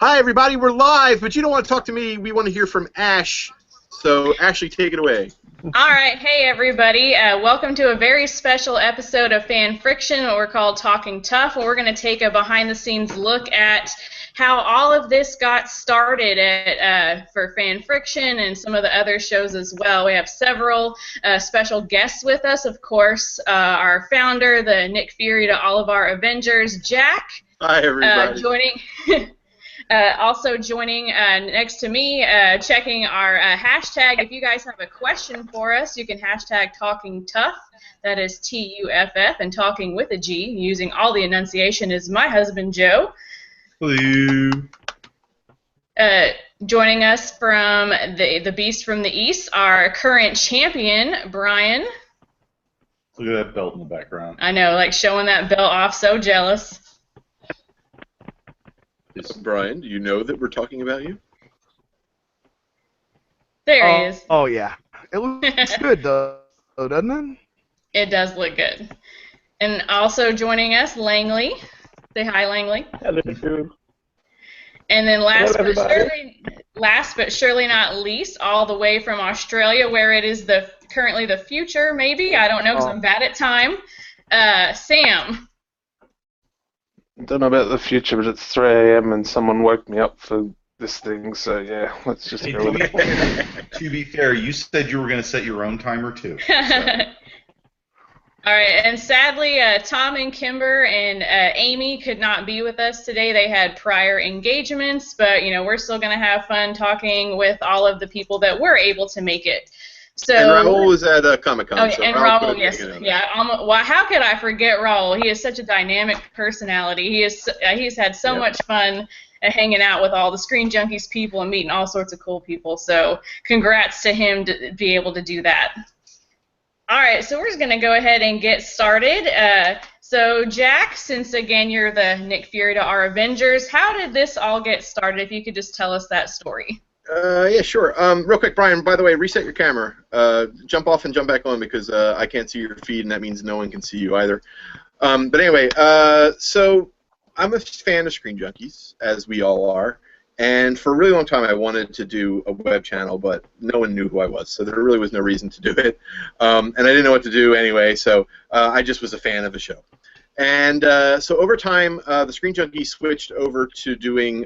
Hi, everybody. We're live, but you don't want to talk to me. We want to hear from Ash. So, Ashley, take it away. All right, hey everybody. Welcome to a very special episode of Fan Friction, what we're called Talking Tough. We're going to take a behind-the-scenes look at how all of this got started for Fan Friction and some of the other shows as well. We have several special guests with us, of course. Our founder, the Nick Fury to all of our Avengers, Jack. Hi, everybody. Also joining next to me, checking our hashtag. If you guys have a question for us, you can hashtag Talking Tough. That is TUFF, and talking with a G, using all the enunciation, is my husband, Joe. Hello. Joining us from the Beast from the East, our current champion, Brian. Look at that belt in the background. I know, like showing that belt off, so jealous. Brian, do you know that we're talking about you? There he is. Oh, yeah. It looks good, though, doesn't it? It does look good. And also joining us, Langley. Say hi, Langley. Hello. And then last Hello, but surely not least, all the way from Australia, where it is currently the future, maybe. I don't know because I'm bad at time. Sam. Don't know about the future, but it's 3 a.m. and someone woke me up for this thing, so yeah, let's just go with it. To be fair, you said you were going to set your own timer too. So. All right, and sadly, Tom and Kimber and Amy could not be with us today. They had prior engagements, but you know we're still going to have fun talking with all of the people that were able to make it. So, and Raul was at Comic-Con. Oh, so and Raul, yes, yeah. Well, how could I forget Raul? He is such a dynamic personality. He's had so much fun hanging out with all the Screen Junkies people and meeting all sorts of cool people. So, congrats to him to be able to do that. All right, so we're just going to go ahead and get started. So, Jack, since again you're the Nick Fury to our Avengers, how did this all get started? If you could just tell us that story. Yeah, sure. Real quick, Brian, by the way, reset your camera. Jump off and jump back on because I can't see your feed, and that means no one can see you either. But anyway, so I'm a fan of Screen Junkies, as we all are. And for a really long time, I wanted to do a web channel, but no one knew who I was, so there really was no reason to do it. And I didn't know what to do anyway, so I just was a fan of the show. And so over time, the Screen Junkies switched over to doing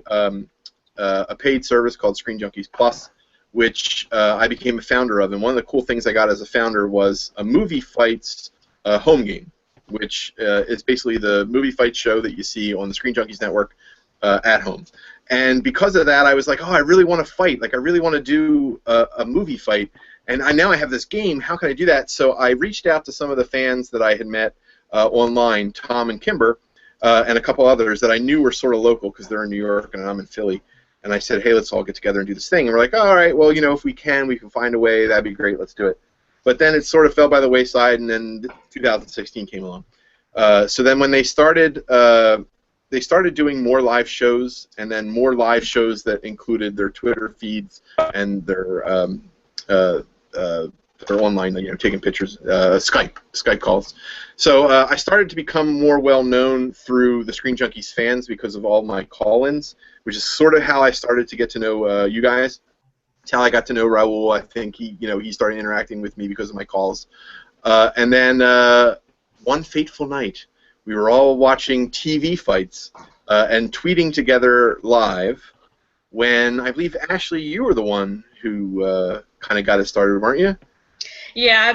a paid service called Screen Junkies Plus, which I became a founder of. And one of the cool things I got as a founder was a movie fights home game, which is basically the movie fight show that you see on the Screen Junkies network at home. And because of that, I was like, oh, I really want to fight. Like, I really want to do a movie fight. And now I have this game. How can I do that? So I reached out to some of the fans that I had met online, Tom and Kimber, and a couple others that I knew were sort of local because they're in New York and I'm in Philly. And I said, hey, let's all get together and do this thing. And we're like, all right, well, you know, if we can find a way. That'd be great. Let's do it. But then it sort of fell by the wayside, and then 2016 came along. So then when they started doing more live shows, and then more live shows that included their Twitter feeds and their online, you know, taking pictures, Skype calls. So I started to become more well known through the Screen Junkies fans because of all my call-ins, which is sort of how I started to get to know you guys. It's how I got to know Raul. I think he started interacting with me because of my calls. And then one fateful night, we were all watching TV fights and tweeting together live when I believe, Ashley, you were the one who kind of got it started, weren't you? Yeah,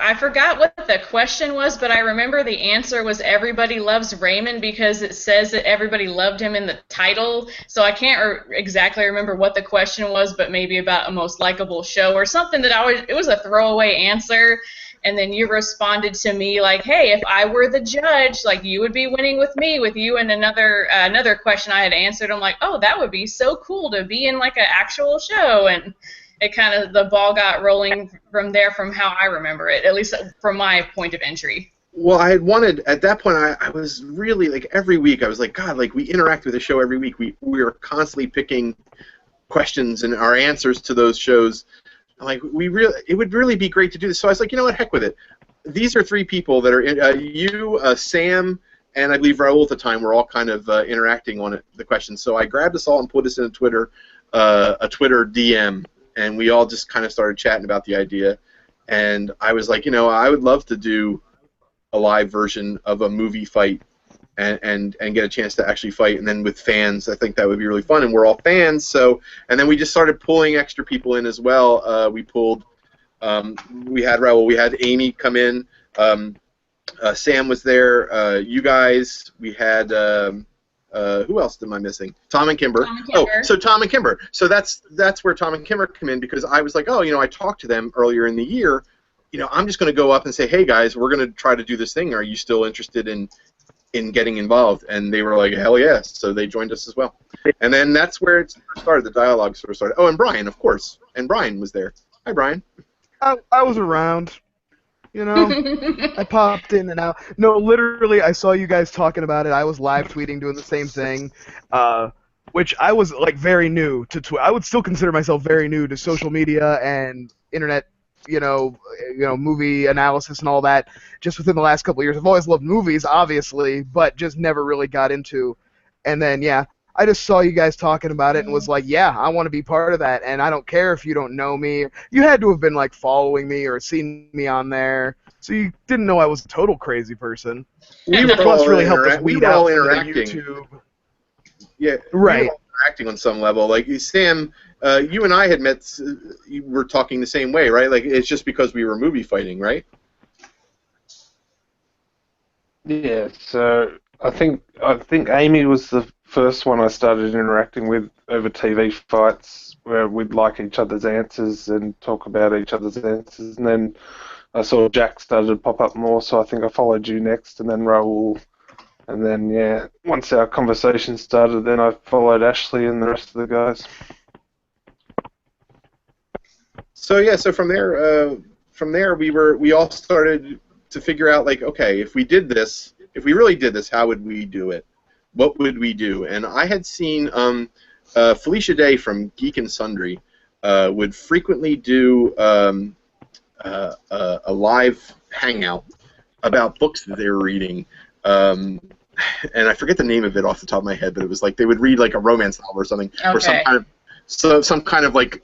I forgot what the question was, but I remember the answer was everybody loves Raymond because it says that everybody loved him in the title. So I can't exactly remember what the question was, but maybe about a most likable show or something it was a throwaway answer. And then you responded to me like, hey, if I were the judge, like you would be winning with me, with you and another question I had answered. I'm like, oh, that would be so cool to be in like an actual show. And it kind of, the ball got rolling from there from how I remember it, at least from my point of entry. Well, I had wanted, at that point, I was really, like, every week, I was like, God, like, we interact with the show every week. We are constantly picking questions and our answers to those shows. Like, it would really be great to do this. So I was like, you know what, heck with it. These are three people that are, you, Sam, and I believe Raul at the time were all kind of interacting on it, the questions. So I grabbed us all and put us in a Twitter DM, and we all just kind of started chatting about the idea. And I was like, I would love to do a live version of a movie fight and get a chance to actually fight, and then with fans, I think that would be really fun. And we're all fans, and then we just started pulling extra people in as well. We pulled, we had Raul, we had Amy come in. Sam was there. You guys. We had who else am I missing? Tom and Kimber. Oh, so Tom and Kimber. So that's where Tom and Kimber come in, because I was like, I talked to them earlier in the year. I'm just going to go up and say, hey guys, we're going to try to do this thing. Are you still interested in getting involved? And they were like, hell yes. So they joined us as well. And then that's where it started. The dialogue sort of started. Oh, and Brian, of course. And Brian was there. Hi, Brian. I was around. I popped in and out. No, literally, I saw you guys talking about it. I was live tweeting, doing the same thing, which I was like very new to. I would still consider myself very new to social media and internet, movie analysis and all that. Just within the last couple of years, I've always loved movies, obviously, but just never really got into. And then, yeah, I just saw you guys talking about it and was like, yeah, I want to be part of that. And I don't care if you don't know me. You had to have been like following me or seen me on there, so you didn't know I was a total crazy person. We were Plus all really helped us weed out interacting. YouTube. Yeah, right. We were all interacting on some level. Like Sam, you and I had met. You were talking the same way, right? Like it's just because we were movie fighting, right? Yeah. So I think Amy was the first one I started interacting with over TV fights, where we'd like each other's answers and talk about each other's answers. And then I saw Jack started to pop up more, so I think I followed you next, and then Raul. And then, yeah, once our conversation started, then I followed Ashley and the rest of the guys. So yeah, so from there we all started to figure out, like, okay, if we really did this, how would we do it? What would we do? And I had seen Felicia Day from Geek and Sundry would frequently do a live hangout about books that they were reading. And I forget the name of it off the top of my head, but it was like they would read like a romance novel or something, or some kind of like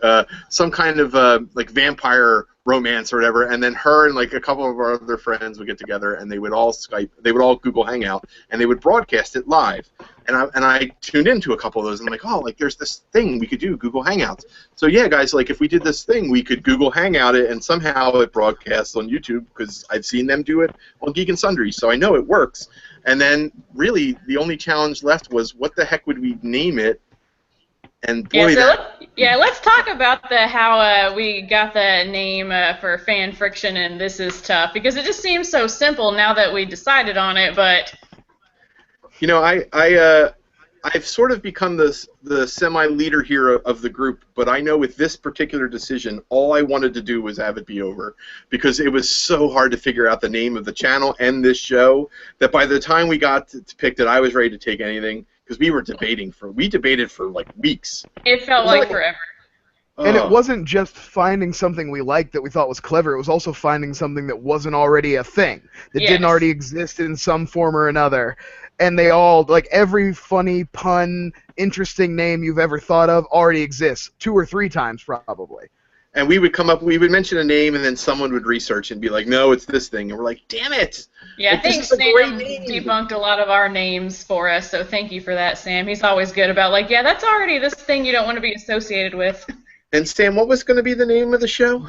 vampire romance or whatever, and then her and like a couple of our other friends would get together and they would all Google Hangout, and they would broadcast it live. And I tuned into a couple of those, and I'm like, oh, like there's this thing we could do, Google Hangouts. So yeah, guys, like if we did this thing, we could Google Hangout it, and somehow it broadcasts on YouTube, because I've seen them do it on Geek and Sundry, so I know it works. And then really the only challenge left was, what the heck would we name it? And boy, let's talk about how we got the name for Fan Friction and This Is Tough, because it just seems so simple now that we decided on it. But I've sort of become the semi-leader here of the group, but I know with this particular decision, all I wanted to do was have it be over, because it was so hard to figure out the name of the channel and this show that by the time we got to pick it, I was ready to take anything. Because we debated for like weeks. It felt like forever. And it wasn't just finding something we liked that we thought was clever. It was also finding something that wasn't already a thing, that didn't already exist in some form or another. And they all, like every funny pun, interesting name you've ever thought of already exists, 2 or 3 times probably. And we would mention a name, and then someone would research and be like, no, it's this thing. And we're like, damn it. Yeah, like, I think Sam debunked a lot of our names for us, so thank you for that, Sam. He's always good about, like, yeah, that's already this thing you don't want to be associated with. And Sam, what was going to be the name of the show?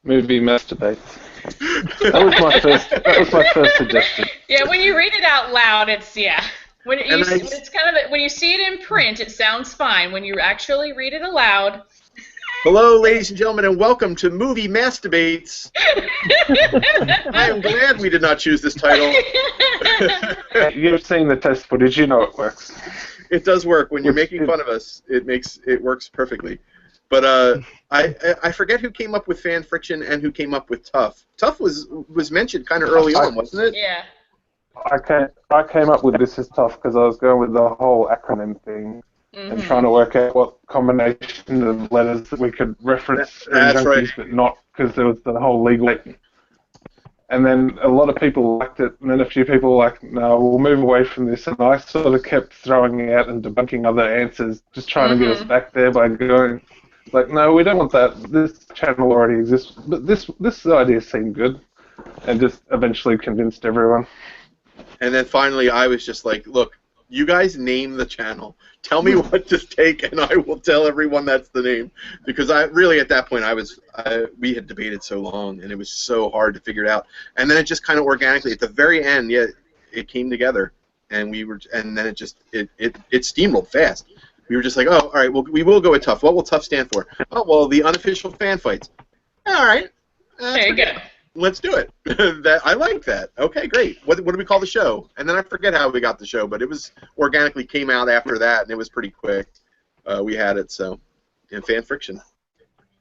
Movie Masturbate. That was my first suggestion. Yeah, when you read it out loud, it's when you see it in print, it sounds fine. When you actually read it aloud. Hello, ladies and gentlemen, and welcome to Movie Masturbates. I am glad we did not choose this title. You've seen the test footage, you know it works. It does work. When you're making fun of us, it works perfectly. But I forget who came up with Fan Friction and who came up with TUFF. TUFF was mentioned kind of early on, wasn't it? Yeah. I came up with This Is Tough because I was going with the whole acronym thing. Mm-hmm. And trying to work out what combination of letters that we could reference That's right. but not because there was the whole legal. And then a lot of people liked it, and then a few people were like, no, we'll move away from this. And I sort of kept throwing out and debunking other answers, just trying to get us back there by going, like, no, we don't want that. This channel already exists. But this idea seemed good, and just eventually convinced everyone. And then finally, I was just like, look, you guys name the channel. Tell me what to take, and I will tell everyone that's the name. Because I really, at that point, we had debated so long, and it was so hard to figure it out. And then it just kind of organically, at the very end, yeah, it came together, and then it steamrolled fast. We were just like, oh, all right, well, we will go with TUFF. What will TUFF stand for? Oh, well, the unofficial fan fights. All right. There you go. Let's do it. I like that. Okay, great. What do we call the show? And then I forget how we got the show, but it was organically came out after that, and it was pretty quick. We had it, so and fan friction.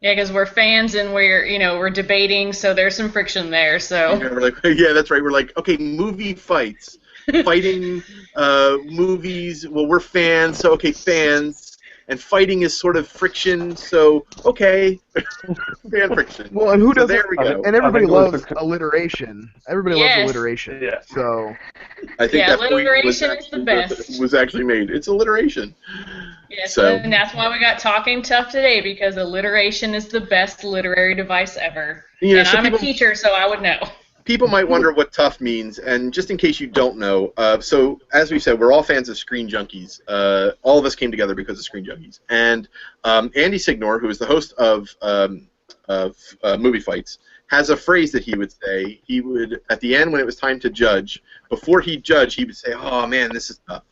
Yeah, because we're fans and we're debating, so there's some friction there. So yeah, we're like, yeah, that's right. We're like, okay, movie fights, fighting movies. Well, we're fans, so okay, fans. And fighting is sort of friction, so okay, fan friction. Well, and who doesn't? There we go. And everybody loves alliteration. Everybody loves alliteration. Yeah. So I think that alliteration is the best. Was actually made. It's alliteration. Yes, so. And that's why we got Talking Tough today, because alliteration is the best literary device ever. And so I'm a teacher, so I would know. People might wonder what TUFF means, and just in case you don't know, so as we said, we're all fans of Screen Junkies. All of us came together because of Screen Junkies. And Andy Signor, who is the host of Movie Fights, has a phrase that he would say. He would, at the end when it was time to judge, before he judged, he would say, oh man, this is tough.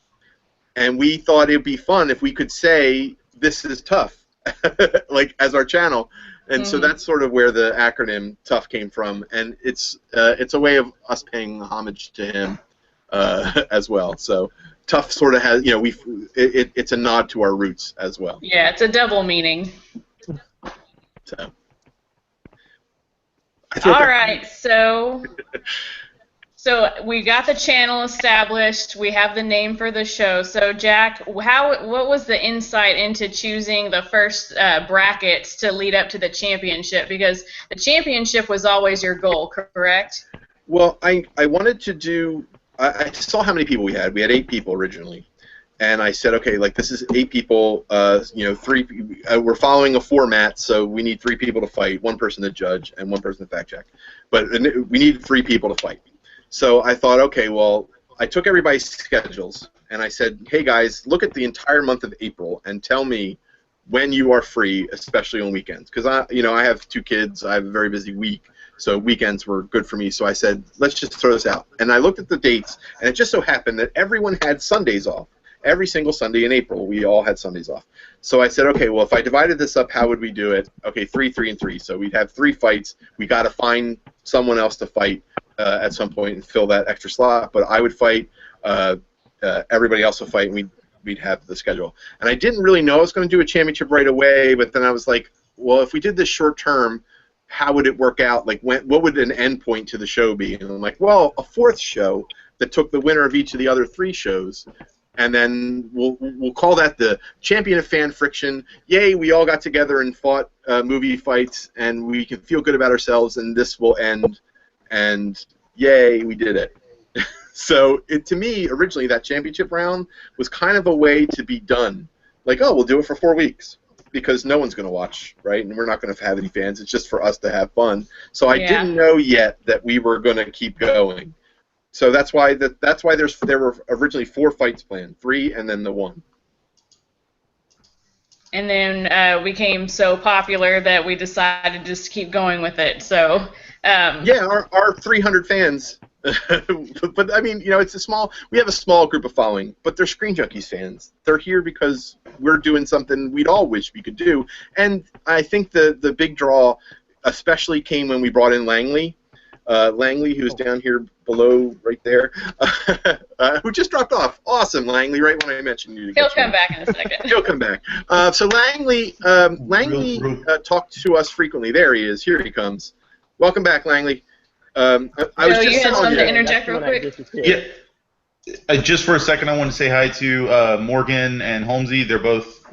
And we thought it would be fun if we could say, this is tough, like as our channel. And so that's sort of where the acronym TUFF came from, and it's a way of us paying homage to him as well. So TUFF sort of has, it's a nod to our roots as well. Yeah, it's a double meaning. So. All right, so we got the channel established. We have the name for the show. So, Jack, what was the insight into choosing the first brackets to lead up to the championship? Because the championship was always your goal, correct? Well, I wanted to do. I saw how many people we had. We had 8 people originally, and I said, okay, like this is 8 people. 3. We're following a format, so we need 3 people to fight, 1 person to judge, and 1 person to fact check. But we need 3 people to fight. So I thought, okay, well, I took everybody's schedules, and I said, hey, guys, look at the entire month of April and tell me when you are free, especially on weekends. Because, I have 2 kids. I have a very busy week, so weekends were good for me. So I said, let's just throw this out. And I looked at the dates, and it just so happened that everyone had Sundays off. Every single Sunday in April, we all had Sundays off. So I said, okay, well, if I divided this up, how would we do it? Okay, 3, 3, and 3. So we'd have 3 fights. We got to find someone else to fight at some point and fill that extra slot. But I would fight. Everybody else would fight, and we'd have the schedule. And I didn't really know I was going to do a championship right away. But then I was like, well, if we did this short term, how would it work out? Like, what would an end point to the show be? And I'm like, well, a 4th show that took the winner of each of the other 3 shows. And then we'll call that the Champion of Fan Friction. Yay, we all got together and fought movie fights, and we can feel good about ourselves, and this will end. And yay, we did it. So to me, originally, that championship round was kind of a way to be done. Like, oh, we'll do it for 4 weeks because no one's going to watch, right? And we're not going to have any fans. It's just for us to have fun. So I didn't know yet that we were going to keep going. So that's why there were originally 4 fights planned, 3 and then the 1. And then we became so popular that we decided to just keep going with it. So yeah, our 300 fans. But I mean, we have a small group of following, but they're Screen Junkies fans. They're here because we're doing something we'd all wish we could do. And I think the big draw especially came when we brought in Langley. Langley, who's down here below, right there, who just dropped off. Awesome, Langley, right when I mentioned you. He'll come back in a second. He'll come back. So Langley talked to us frequently. There he is. Here he comes. Welcome back, Langley. I was just you had something to interject real quick? Yeah. Just for a second, I want to say hi to Morgan and Holmesy. They're both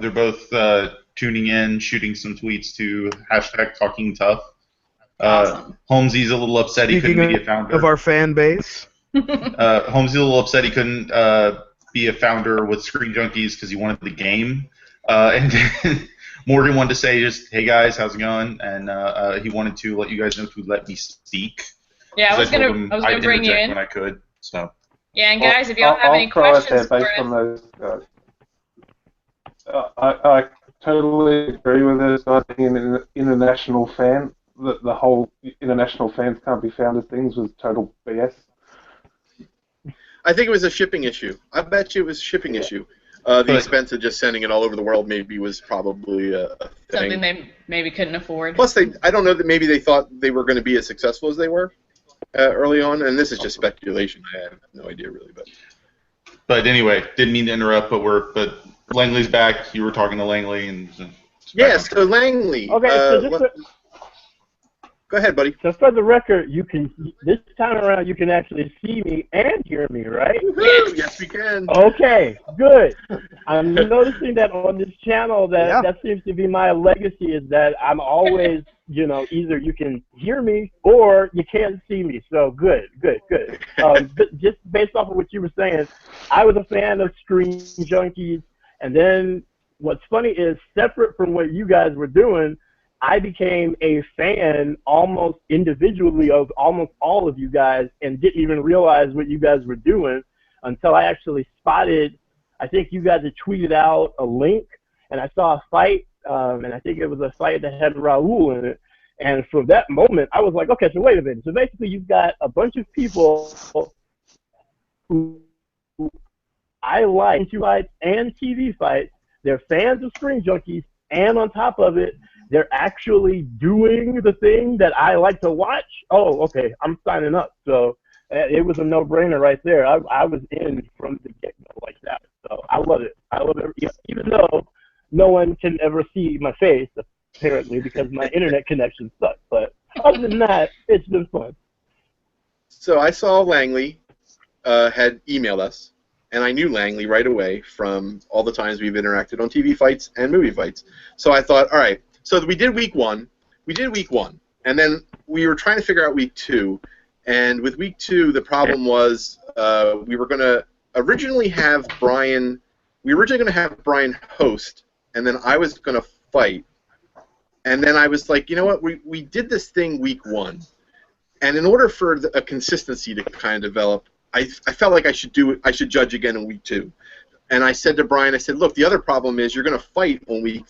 tuning in, shooting some tweets to #TalkingTuff. Awesome. Holmesy's a little upset he couldn't be a founder. Of our fan base. Holmesy's a little upset he couldn't be a founder with Screen Junkies because he wanted the game. And Morgan wanted to say just, hey guys, how's it going? And he wanted to let you guys know to let me speak. Yeah, I was gonna bring you in when I could. So. Yeah, and guys, if y'all have any questions for us, on those guys. I totally agree with this. I think an international fan, the whole international fans can't be found as things was total BS. I think it was a shipping issue. I bet you it was a shipping issue. The expense of just sending it all over the world maybe was probably a thing. Something they maybe couldn't afford. Plus, I don't know that maybe they thought they were going to be as successful as they were early on, and this is just speculation. I have no idea really, But anyway, didn't mean to interrupt, but Langley's back. You were talking to Langley, and yes, so Langley. Okay, so just go ahead, buddy. So for the record, this time around you can actually see me and hear me, right? Yes, we can. Okay, good. I'm noticing that on this channel that seems to be my legacy is that I'm always, either you can hear me or you can't see me. So good. Just based off of what you were saying, I was a fan of Screen Junkies, and then what's funny is separate from what you guys were doing, I became a fan almost individually of almost all of you guys and didn't even realize what you guys were doing until I actually spotted, I think you guys had tweeted out a link, and I saw a fight, and I think it was a fight that had Raul in it. And from that moment, I was like, okay, so wait a minute. So basically you've got a bunch of people who I like fights and TV fights. They're fans of Screen Junkies, and on top of it, they're actually doing the thing that I like to watch. Oh, okay, I'm signing up. So it was a no-brainer right there. I was in from the get-go like that. So I love it. I love it, even though no one can ever see my face, apparently, because my internet connection sucks. But other than that, it's been fun. So I saw Langley had emailed us, and I knew Langley right away from all the times we've interacted on TV fights and movie fights. So I thought, all right. So we did week one, and then we were trying to figure out week 2, and with week 2, the problem was we were going to originally have Brian host, and then I was going to fight, and then I was like, you know what, we did this thing week 1, and in order for a consistency to kind of develop, I felt like I should judge again in week 2, and I said to Brian, I said, look, the other problem is you're going to fight on week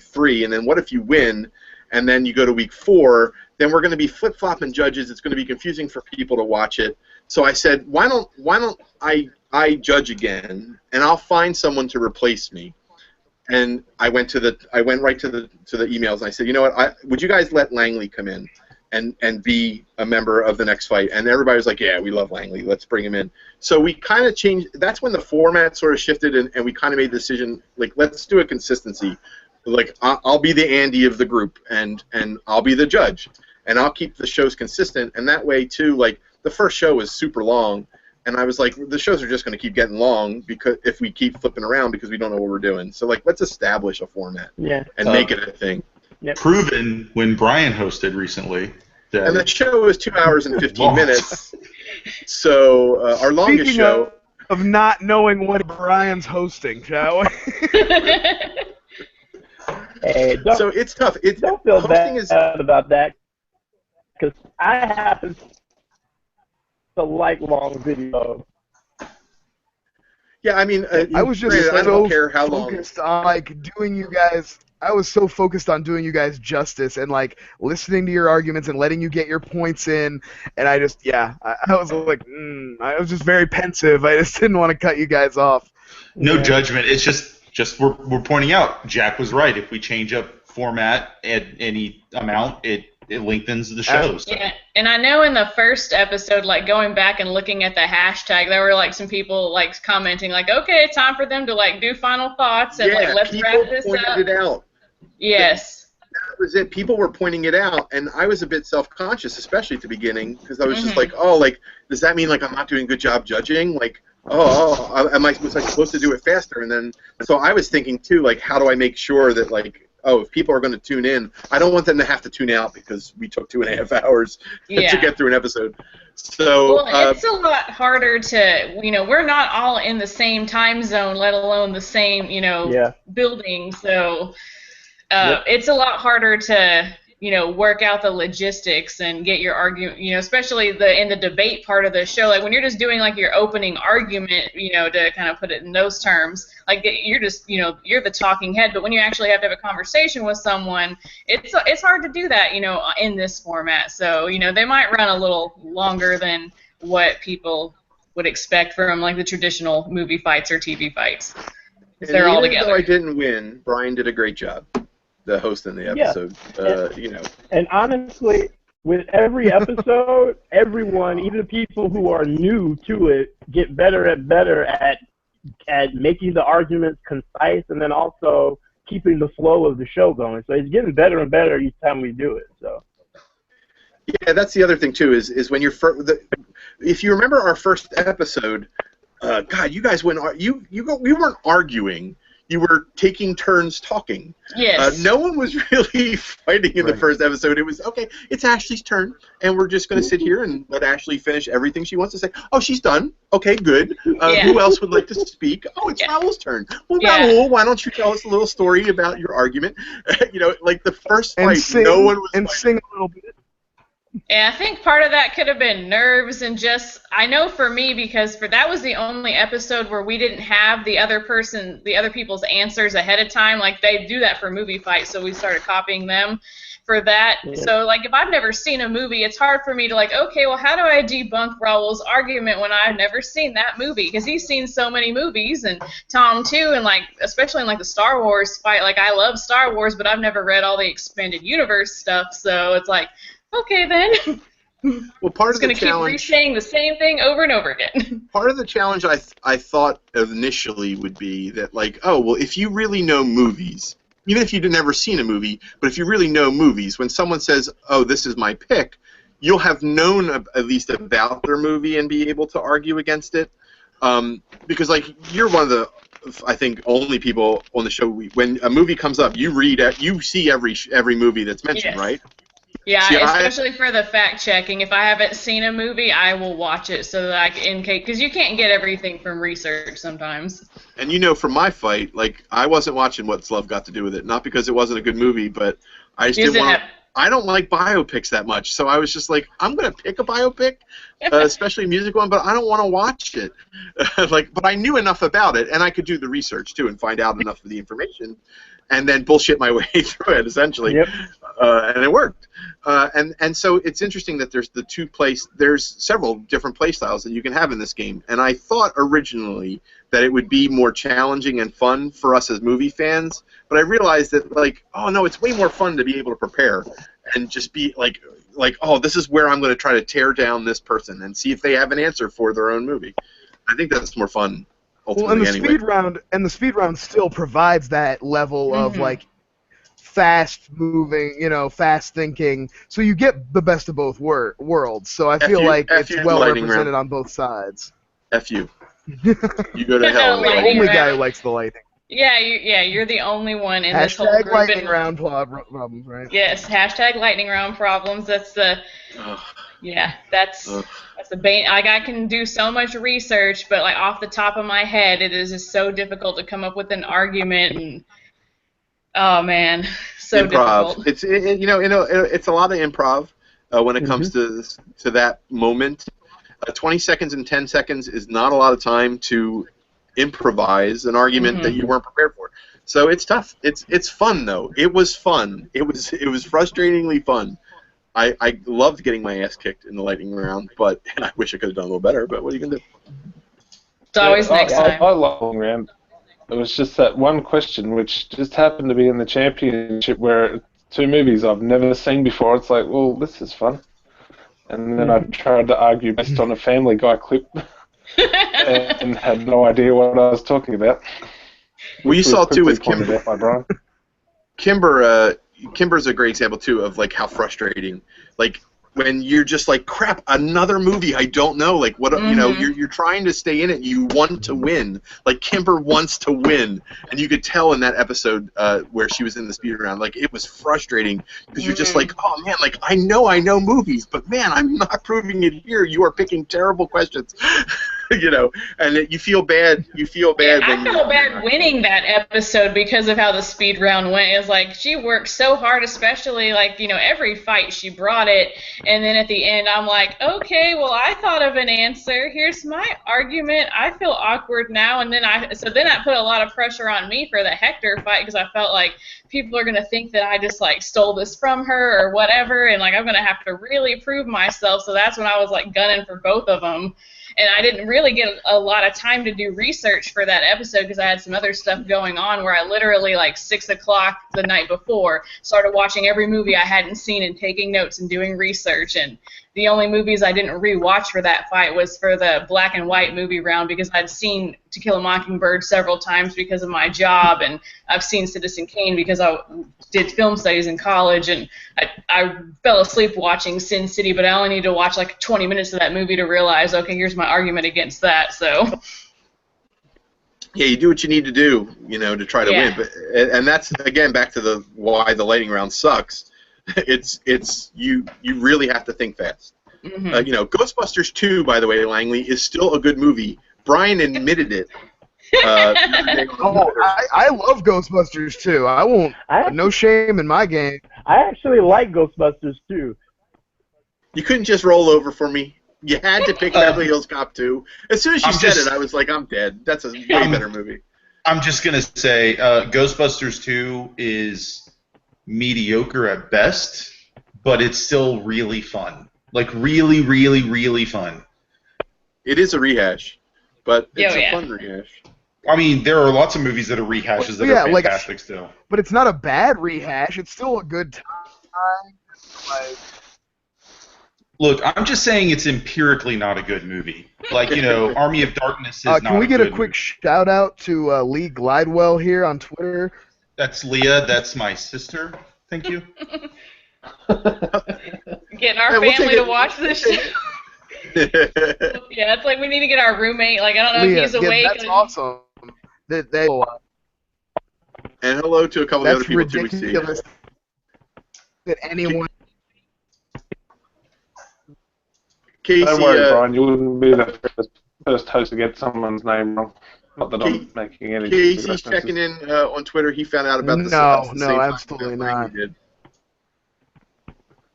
3, and then what if you win, and then you go to week 4, then we're going to be flip-flopping judges. It's going to be confusing for people to watch it. So I said, why don't I judge again, and I'll find someone to replace me. And I went right to the emails, and I said, you know what, would you guys let Langley come in and be a member of the next fight? And everybody was like, yeah, we love Langley, let's bring him in. So we kind of changed. That's when the format sort of shifted, and we kind of made the decision, like, let's do a consistency. Like, I'll be the Andy of the group, and I'll be the judge, and I'll keep the shows consistent, and that way too, like, the first show was super long, and I was like, the shows are just going to keep getting long because if we keep flipping around because we don't know what we're doing. So, like, let's establish a format and make it a thing. Yep. Proven when Brian hosted recently. And the show was 2 hours and 15 minutes. So our longest Speaking show of not knowing what Brian's hosting, shall we? Hey, so it's tough. Don't feel hosting bad about that, because I happen to like long videos. Yeah, I mean, I was just I don't care how focused on like doing you guys. I was so focused on doing you guys justice and like listening to your arguments and letting you get your points in, and I just I was like, I was just very pensive. I just didn't want to cut you guys off. No judgment. It's just we're pointing out Jack was right. If we change up format at any amount, it lengthens the shows. Yeah, and I know in the first episode, like going back and looking at the hashtag, there were like some people like commenting like, okay, it's time for them to like do final thoughts and like let's wrap this up. People pointed it out. Yes. That was it. People were pointing it out, and I was a bit self-conscious, especially at the beginning, because I was just like, oh, like, does that mean like I'm not doing a good job judging? Like, was I supposed to do it faster? And then, so I was thinking too, like, how do I make sure that like oh, if people are going to tune in, I don't want them to have to tune out because we took 2.5 hours to get through an episode. So well, it's a lot harder to, we're not all in the same time zone, let alone the same, building. So it's a lot harder to, work out the logistics and get your argument, especially in the debate part of the show. Like when you're just doing like your opening argument, to kind of put it in those terms, like you're just, you're the talking head. But when you actually have to have a conversation with someone, it's hard to do that, in this format. So, they might run a little longer than what people would expect from like the traditional movie fights or TV fights. They're all together. Though I didn't win, Brian did a great job. The host in the episode, And honestly, with every episode, everyone, even the people who are new to it, get better at making the arguments concise and then also keeping the flow of the show going. So it's getting better and better each time we do it. So. Yeah, that's the other thing too. Is when you're if you remember our first episode, God, you guys we weren't arguing. You were taking turns talking. Yes. No one was really fighting in the first episode. It was, okay, it's Ashley's turn, and we're just going to sit here and let Ashley finish everything she wants to say. Oh, she's done. Okay, good. Who else would like to speak? Oh, it's Raul's turn. Well, Raul, why don't you tell us a little story about your argument? Like the first fight, no one was fighting. Sing a little bit. And I think part of that could have been nerves and just, I know for me, because that was the only episode where we didn't have the other people's answers ahead of time. Like they do that for movie fights, so we started copying them for that. Yeah. So like if I've never seen a movie, it's hard for me to like, okay, well how do I debunk Raul's argument when I've never seen that movie? Because he's seen so many movies, and Tom too, and like especially in like the Star Wars fight, like I love Star Wars, but I've never read all the expanded universe stuff, so it's like, okay, then. Well, part of the challenge. It's going to keep saying the same thing over and over again. Part of the challenge I thought initially would be that, like, oh, well, if you really know movies, even if you've never seen a movie, but if you really know movies, when someone says, oh, this is my pick, you'll have known at least about their movie and be able to argue against it. Because, like, you're one of the, I think, only people on the show, when a movie comes up, you see every movie that's mentioned, right? Yeah, especially for the fact-checking. If I haven't seen a movie, I will watch it so that I can, because you can't get everything from research sometimes. And from my fight, like, I wasn't watching What's Love Got to Do with It. Not because it wasn't a good movie, but I just didn't want to. I don't like biopics that much, so I was just like, I'm going to pick a biopic, especially a music one, but I don't want to watch it. But I knew enough about it, and I could do the research, too, and find out enough of the information, and then bullshit my way through it, essentially. Yep. And it worked. And so it's interesting that there's several different play styles that you can have in this game. And I thought originally that it would be more challenging and fun for us as movie fans, but I realized that, like, oh no, it's way more fun to be able to prepare and just be like, oh, this is where I'm going to try to tear down this person and see if they have an answer for their own movie. I think that's more fun. Well, and the speed round still provides that level of like fast moving, fast thinking. So you get the best of both worlds. So I feel like it's well represented on both sides. F you. You go to hell. The only guy who likes the lightning. Yeah, you're the only one in this whole group. Hashtag lightning round problems, right? Yes, hashtag lightning round problems. That's the. That's the bane. Like I can do so much research, but like off the top of my head, it is just so difficult to come up with an argument. And oh man, so improv. difficult. It's a lot of improv when it comes to that moment. 20 seconds and 10 seconds is not a lot of time to improvise an argument that you weren't prepared for. So it's tough. It's fun though. It was fun. It was frustratingly fun. I loved getting my ass kicked in the lightning round, and I wish I could have done a little better, but what are you going to do? It's always next time. I love the lightning round. It was just that one question which just happened to be in the championship where two movies I've never seen before. It's like, well, this is fun. And then I tried to argue based on a Family Guy clip and had no idea what I was talking about. Well, you saw too with Kimber. Kimber's a great example too of like how frustrating. Like when you're just like, crap, another movie I don't know. Like, what, you know, you're trying to stay in it. You want to win. Like, Kimber wants to win. And you could tell in that episode where she was in the speed round, like, it was frustrating because you're just like, oh, man, like, I know movies, but, man, I'm not proving it here. You are picking terrible questions. You know, and you feel bad. You feel bad. Yeah, I felt bad winning that episode because of how the speed round went. It's like she worked so hard, especially like, you know, every fight she brought it, and then at the end I'm like, okay, well, I thought of an answer. Here's my argument. I feel awkward now, and then I put a lot of pressure on me for the Hector fight because I felt like people are gonna think that I just like stole this from her or whatever, and like I'm gonna have to really prove myself. So that's when I was like gunning for both of them. And I didn't really get a lot of time to do research for that episode because I had some other stuff going on where I literally, like, 6 o'clock the night before, started watching every movie I hadn't seen and taking notes and doing research. And the only movies I didn't rewatch for that fight was for the black and white movie round because I'd seen To Kill a Mockingbird several times because of my job, and I've seen Citizen Kane because I did film studies in college, and I fell asleep watching Sin City, but I only need to watch like 20 minutes of that movie to realize, okay, here's my argument against that. So yeah, you do what you need to do, you know, to try to win. But, and that's, again, back to the why the lightning round sucks. It's you really have to think fast. You know, Ghostbusters 2, by the way, Langley, is still a good movie. Brian admitted it. I love Ghostbusters 2. I won't. No shame in my game. I actually like Ghostbusters 2. You couldn't just roll over for me. You had to pick Beverly Hills Cop 2. As soon as you said it, I was like, I'm dead. That's a way better movie. I'm just gonna say, Ghostbusters 2 is mediocre at best, but it's still really fun. Like, really, really, really fun. It is a rehash, but it's a fun rehash. I mean, there are lots of movies that are rehashes that are fantastic still. But it's not a bad rehash. It's still a good time. Like, look, I'm just saying it's empirically not a good movie. Like, you know, Army of Darkness is not a good movie. Can we get a quick shout-out to Lee Glidewell here on Twitter? That's Leah. That's my sister. Thank you. Getting our family to watch this show. Yeah, it's like we need to get our roommate. Like, I don't know if he's awake. That's awesome. And hello to a couple of other people too we see. That anyone. Casey, don't worry, Brian. You wouldn't be the first host to get someone's name wrong. Not that I'm making any. Casey's checking in on Twitter. He found out about this. No, absolutely not.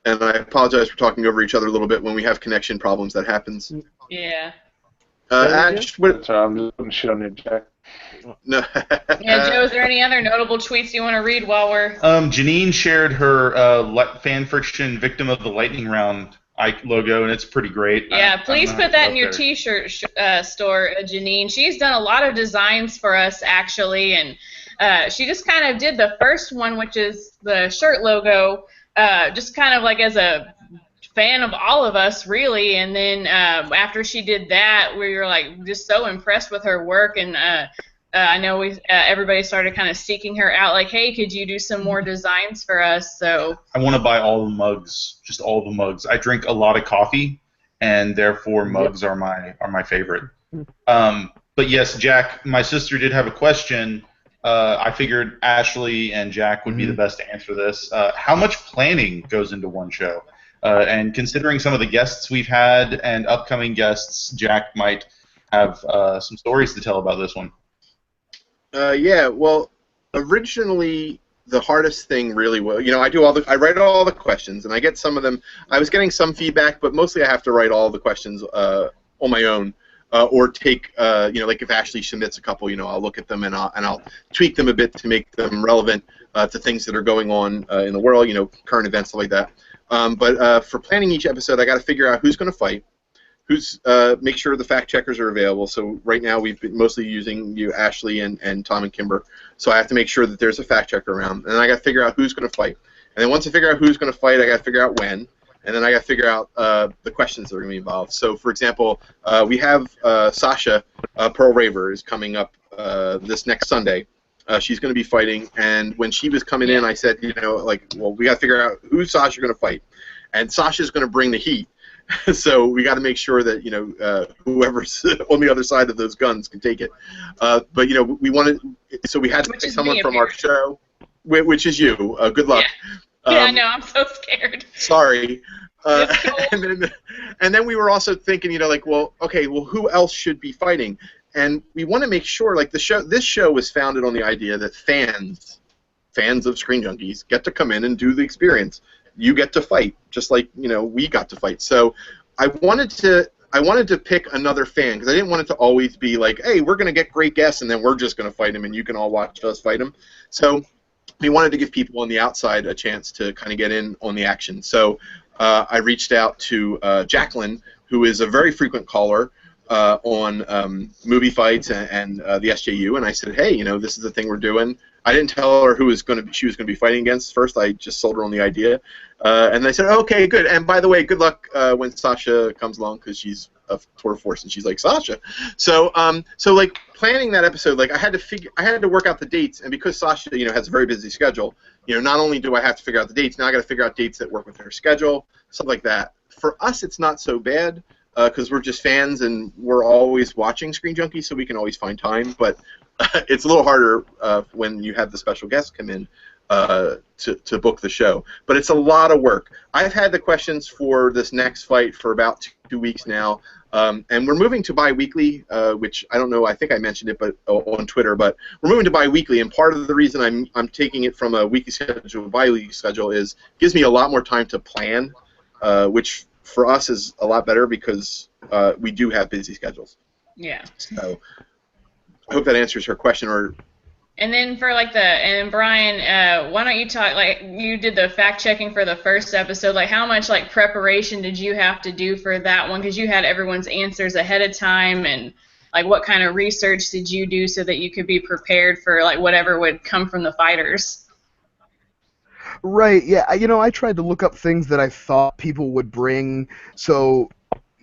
And I apologize for talking over each other a little bit when we have connection problems. That happens. Yeah. Ash, what? Sorry, I'm just putting shit on your Jack. No. Yeah, Joe. Is there any other notable tweets you want to read while we're? Janine shared her fan fiction "Victim of the Lightning Round" logo, and it's pretty great. Yeah, please put that in your T-shirt store, Janine. She's done a lot of designs for us, actually, and she just kind of did the first one, which is the shirt logo, just kind of like as a fan of all of us, really. And then after she did that, we were like just so impressed with her work, and I know everybody started kind of seeking her out, like, hey, could you do some more designs for us? So I want to buy all the mugs, just all the mugs. I drink a lot of coffee, and therefore mugs are my favorite. But yes, Jack, my sister did have a question. I figured Ashley and Jack would be the best to answer this. How much planning goes into one show? And considering some of the guests we've had and upcoming guests, Jack might have some stories to tell about this one. Yeah, well, originally the hardest thing really was, you know, I write all the questions, and I get some of them. I was getting some feedback, but mostly I have to write all the questions on my own, or take, you know, like if Ashley submits a couple, you know, I'll look at them and I'll tweak them a bit to make them relevant to things that are going on in the world, you know, current events, stuff like that. But for planning each episode, I got to figure out who's going to fight. Make sure the fact checkers are available. So right now we've been mostly using you, Ashley, and Tom and Kimber. So I have to make sure that there's a fact checker around, and I got to figure out who's going to fight. And then once I figure out who's going to fight, I got to figure out when, and then I got to figure out the questions that are going to be involved. So for example, we have Sasha Pearl Raver is coming up this next Sunday. She's going to be fighting, and when she was coming in, I said, you know, like, well, we got to figure out who's Sasha going to fight. and Sasha's going to bring the heat. So we got to make sure that whoever's on the other side of those guns can take it. But we wanted, so we had to pick someone from our show, which is you. Good luck. Yeah, I know. I'm so scared. Sorry. Cool. And then we were also thinking, who else should be fighting? And we want to make sure, like this show was founded on the idea that fans of Screen Junkies get to come in and do the experience. You get to fight, just like we got to fight. So I wanted to pick another fan because I didn't want it to always be like, hey, we're going to get great guests and then we're just going to fight them and you can all watch us fight them. So we wanted to give people on the outside a chance to kind of get in on the action. So I reached out to Jacqueline, who is a very frequent caller on movie fights and the SJU, and I said, hey, this is the thing we're doing. I didn't tell her she was going to be fighting against first. I just sold her on the idea, and I said, okay, good. And by the way, good luck when Sasha comes along because she's a tour de force and she's like Sasha. So like planning that episode, like I had to work out the dates, and because Sasha has a very busy schedule, not only do I have to figure out the dates, now I got to figure out dates that work with her schedule, stuff like that. For us, it's not so bad. Because we're just fans and we're always watching Screen Junkies, so we can always find time. But it's a little harder when you have the special guests come in to book the show. But it's a lot of work. I've had the questions for this next fight for about 2 weeks now, and we're moving to bi-weekly, which I don't know. I think I mentioned it, but on Twitter. But we're moving to bi-weekly, and part of the reason I'm taking it from a weekly schedule to a bi-weekly schedule is it gives me a lot more time to plan, which for us is a lot better because we do have busy schedules. Yeah. So I hope that answers her question. And then for and Brian, why don't you talk, like you did the fact checking for the first episode, like how much like preparation did you have to do for that one? Because you had everyone's answers ahead of time, and like what kind of research did you do so that you could be prepared for like whatever would come from the fighters? Right, yeah. I tried to look up things that I thought people would bring, so,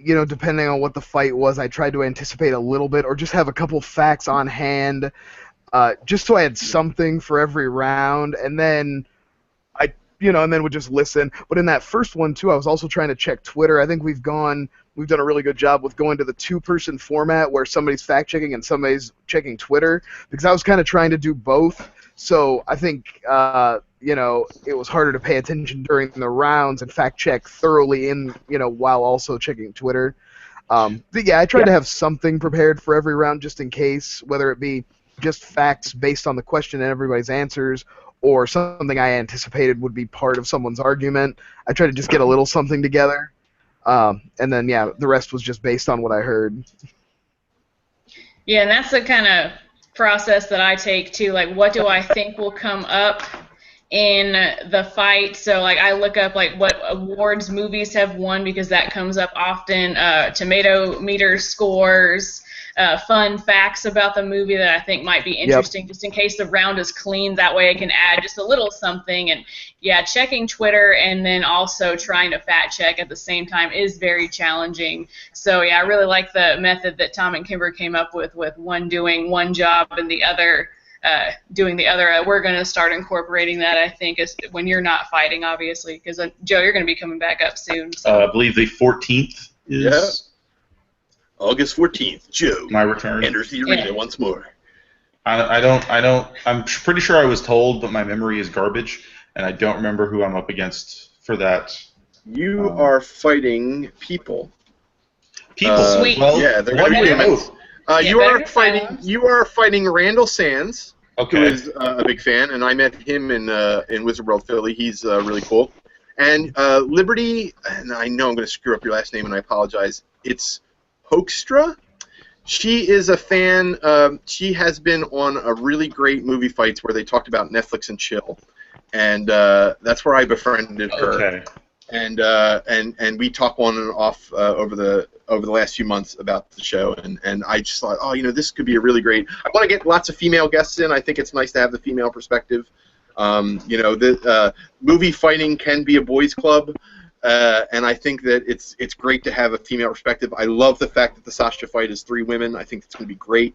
depending on what the fight was, I tried to anticipate a little bit, or just have a couple facts on hand, just so I had something for every round, and then and then would just listen. But in that first one, too, I was also trying to check Twitter. I think we've done a really good job with going to the two-person format where somebody's fact-checking and somebody's checking Twitter, because I was kind of trying to do both. So I think, it was harder to pay attention during the rounds and fact-check thoroughly while also checking Twitter. But yeah, I tried to have something prepared for every round just in case, whether it be just facts based on the question and everybody's answers, or something I anticipated would be part of someone's argument. I tried to just get a little something together. And then, the rest was just based on what I heard. Yeah, and that's the kind of process that I take, too. Like, what do I think will come up in the fight? So, like, I look up, like, what awards movies have won, because that comes up often, tomato meter scores, fun facts about the movie that I think might be interesting, just in case the round is clean. That way I can add just a little something. And yeah, checking Twitter and then also trying to fact check at the same time is very challenging. So yeah, I really like the method that Tom and Kimber came up with one doing one job and the other doing the other. We're going to start incorporating that, I think, is when you're not fighting, obviously, because Joe, you're going to be coming back up soon. So. I believe the 14th is... Yeah. August 14th, Joe. My return. Enters the arena once more. I'm pretty sure I was told, but my memory is garbage, and I don't remember who I'm up against for that. You are fighting people. People? Sweet. Well, yeah, they're going to be immense. You are fighting Randall Sands, who is a big fan, and I met him in Wizard World Philly. He's really cool. And Liberty, and I know I'm going to screw up your last name, and I apologize. It's Hoekstra. She is a fan. She has been on a really great movie fights where they talked about Netflix and chill, and that's where I befriended her. Okay. And we talk on and off over the last few months about the show, and I just thought, this could be a really great. I want to get lots of female guests in. I think it's nice to have the female perspective. The movie fighting can be a boys' club. And I think that it's great to have a female perspective. I love the fact that the Sasha fight is 3 women. I think it's going to be great.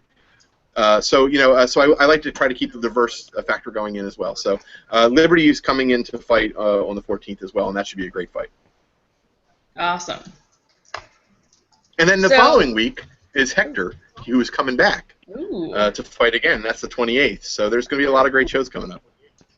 So I like to try to keep the diverse factor going in as well. So Liberty is coming in to fight on the 14th as well, and that should be a great fight. Awesome. And then the following week is Hector, who is coming back to fight again. That's the 28th. So there's going to be a lot of great shows coming up.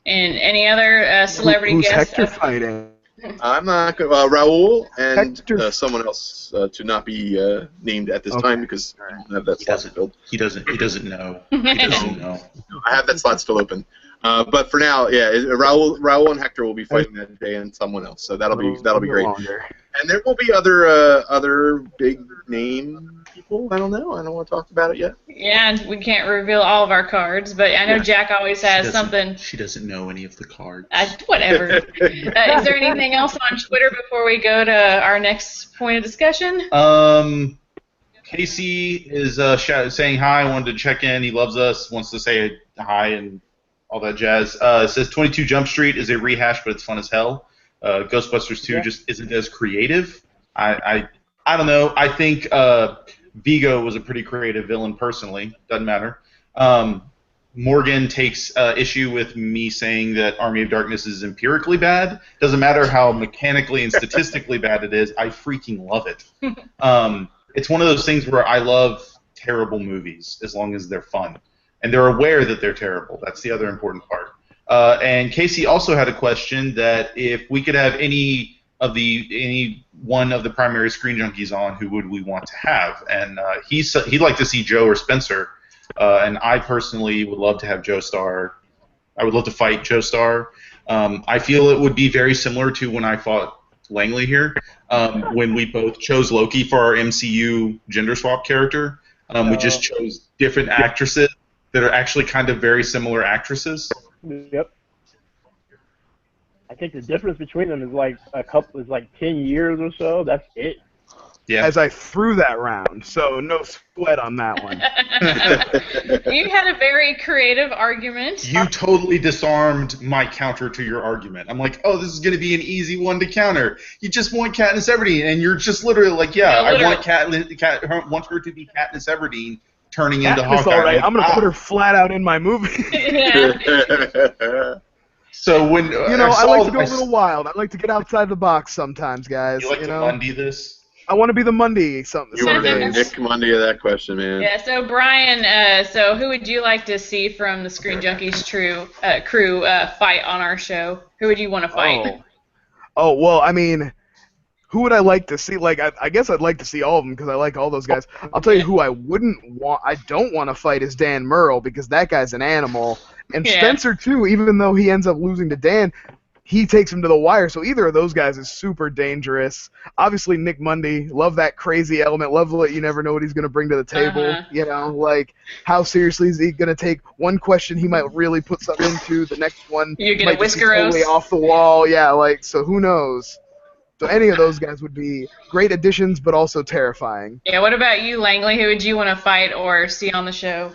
And any other celebrity Who's guests? Hector fighting? I'm not going Raul and Hector. someone else to not be named at this time because I don't have that slot filled. He doesn't know. He doesn't know. I have that slot still open. But for now, yeah, Raul and Hector will be fighting that day, and someone else. So that'll be great. Longer. And there will be other big name people. I don't know. I don't want to talk about it yet. Yeah, and we can't reveal all of our cards, but I know Jack always has something. She doesn't know any of the cards. Whatever. Is there anything else on Twitter before we go to our next point of discussion? Casey is saying hi. Wanted to check in. He loves us. Wants to say hi and all that jazz. Says 22 Jump Street is a rehash, but it's fun as hell. Ghostbusters 2 just isn't as creative. I don't know. I think Vigo was a pretty creative villain personally. Doesn't matter. Morgan takes issue with me saying that Army of Darkness is empirically bad. Doesn't matter how mechanically and statistically bad it is. I freaking love it. It's one of those things where I love terrible movies as long as they're fun. And they're aware that they're terrible. That's the other important part. And Casey also had a question that if we could have any one of the primary Screen Junkies on, who would we want to have? And he'd like to see Joe or Spencer. And I personally would love to have Joe Starr. I would love to fight Joe Starr. I feel it would be very similar to when I fought Langley here, when we both chose Loki for our MCU gender swap character. We just chose different actresses that are actually kind of very similar actresses. Yep. I think the difference between them is like 10 years or so. That's it. Yeah. As I threw that round, so no sweat on that one. You had a very creative argument. You totally disarmed my counter to your argument. I'm like, oh, this is going to be an easy one to counter. You just want Katniss Everdeen, and you're just literally like, I want want her to be Katniss Everdeen turning into Hawkeye. All right. I'm going to put her flat out in my movie. So when I like to go a little wild. I like to get outside the box sometimes, guys. You like to Mundy this? I want to be the Monday. You want to be Nick Monday of that question, man. Yeah. So Brian, so who would you like to see from the Screen Junkies crew fight on our show? Who would you want to fight? Oh well, I mean, who would I like to see? Like, I guess I'd like to see all of them because I like all those guys. I'll tell you who I don't want to fight is Dan Murrell because that guy's an animal. And Spencer too, even though he ends up losing to Dan, he takes him to the wire. So either of those guys is super dangerous. Obviously, Nick Mundy, love that crazy element. Love that you never know what he's going to bring to the table. You know, like how seriously is he going to take one question he might really put something into, the next one you get might a whisker totally off the wall. Yeah, like so who knows. So any of those guys would be great additions, but also terrifying. Yeah, what about you, Langley? Who would you want to fight or see on the show?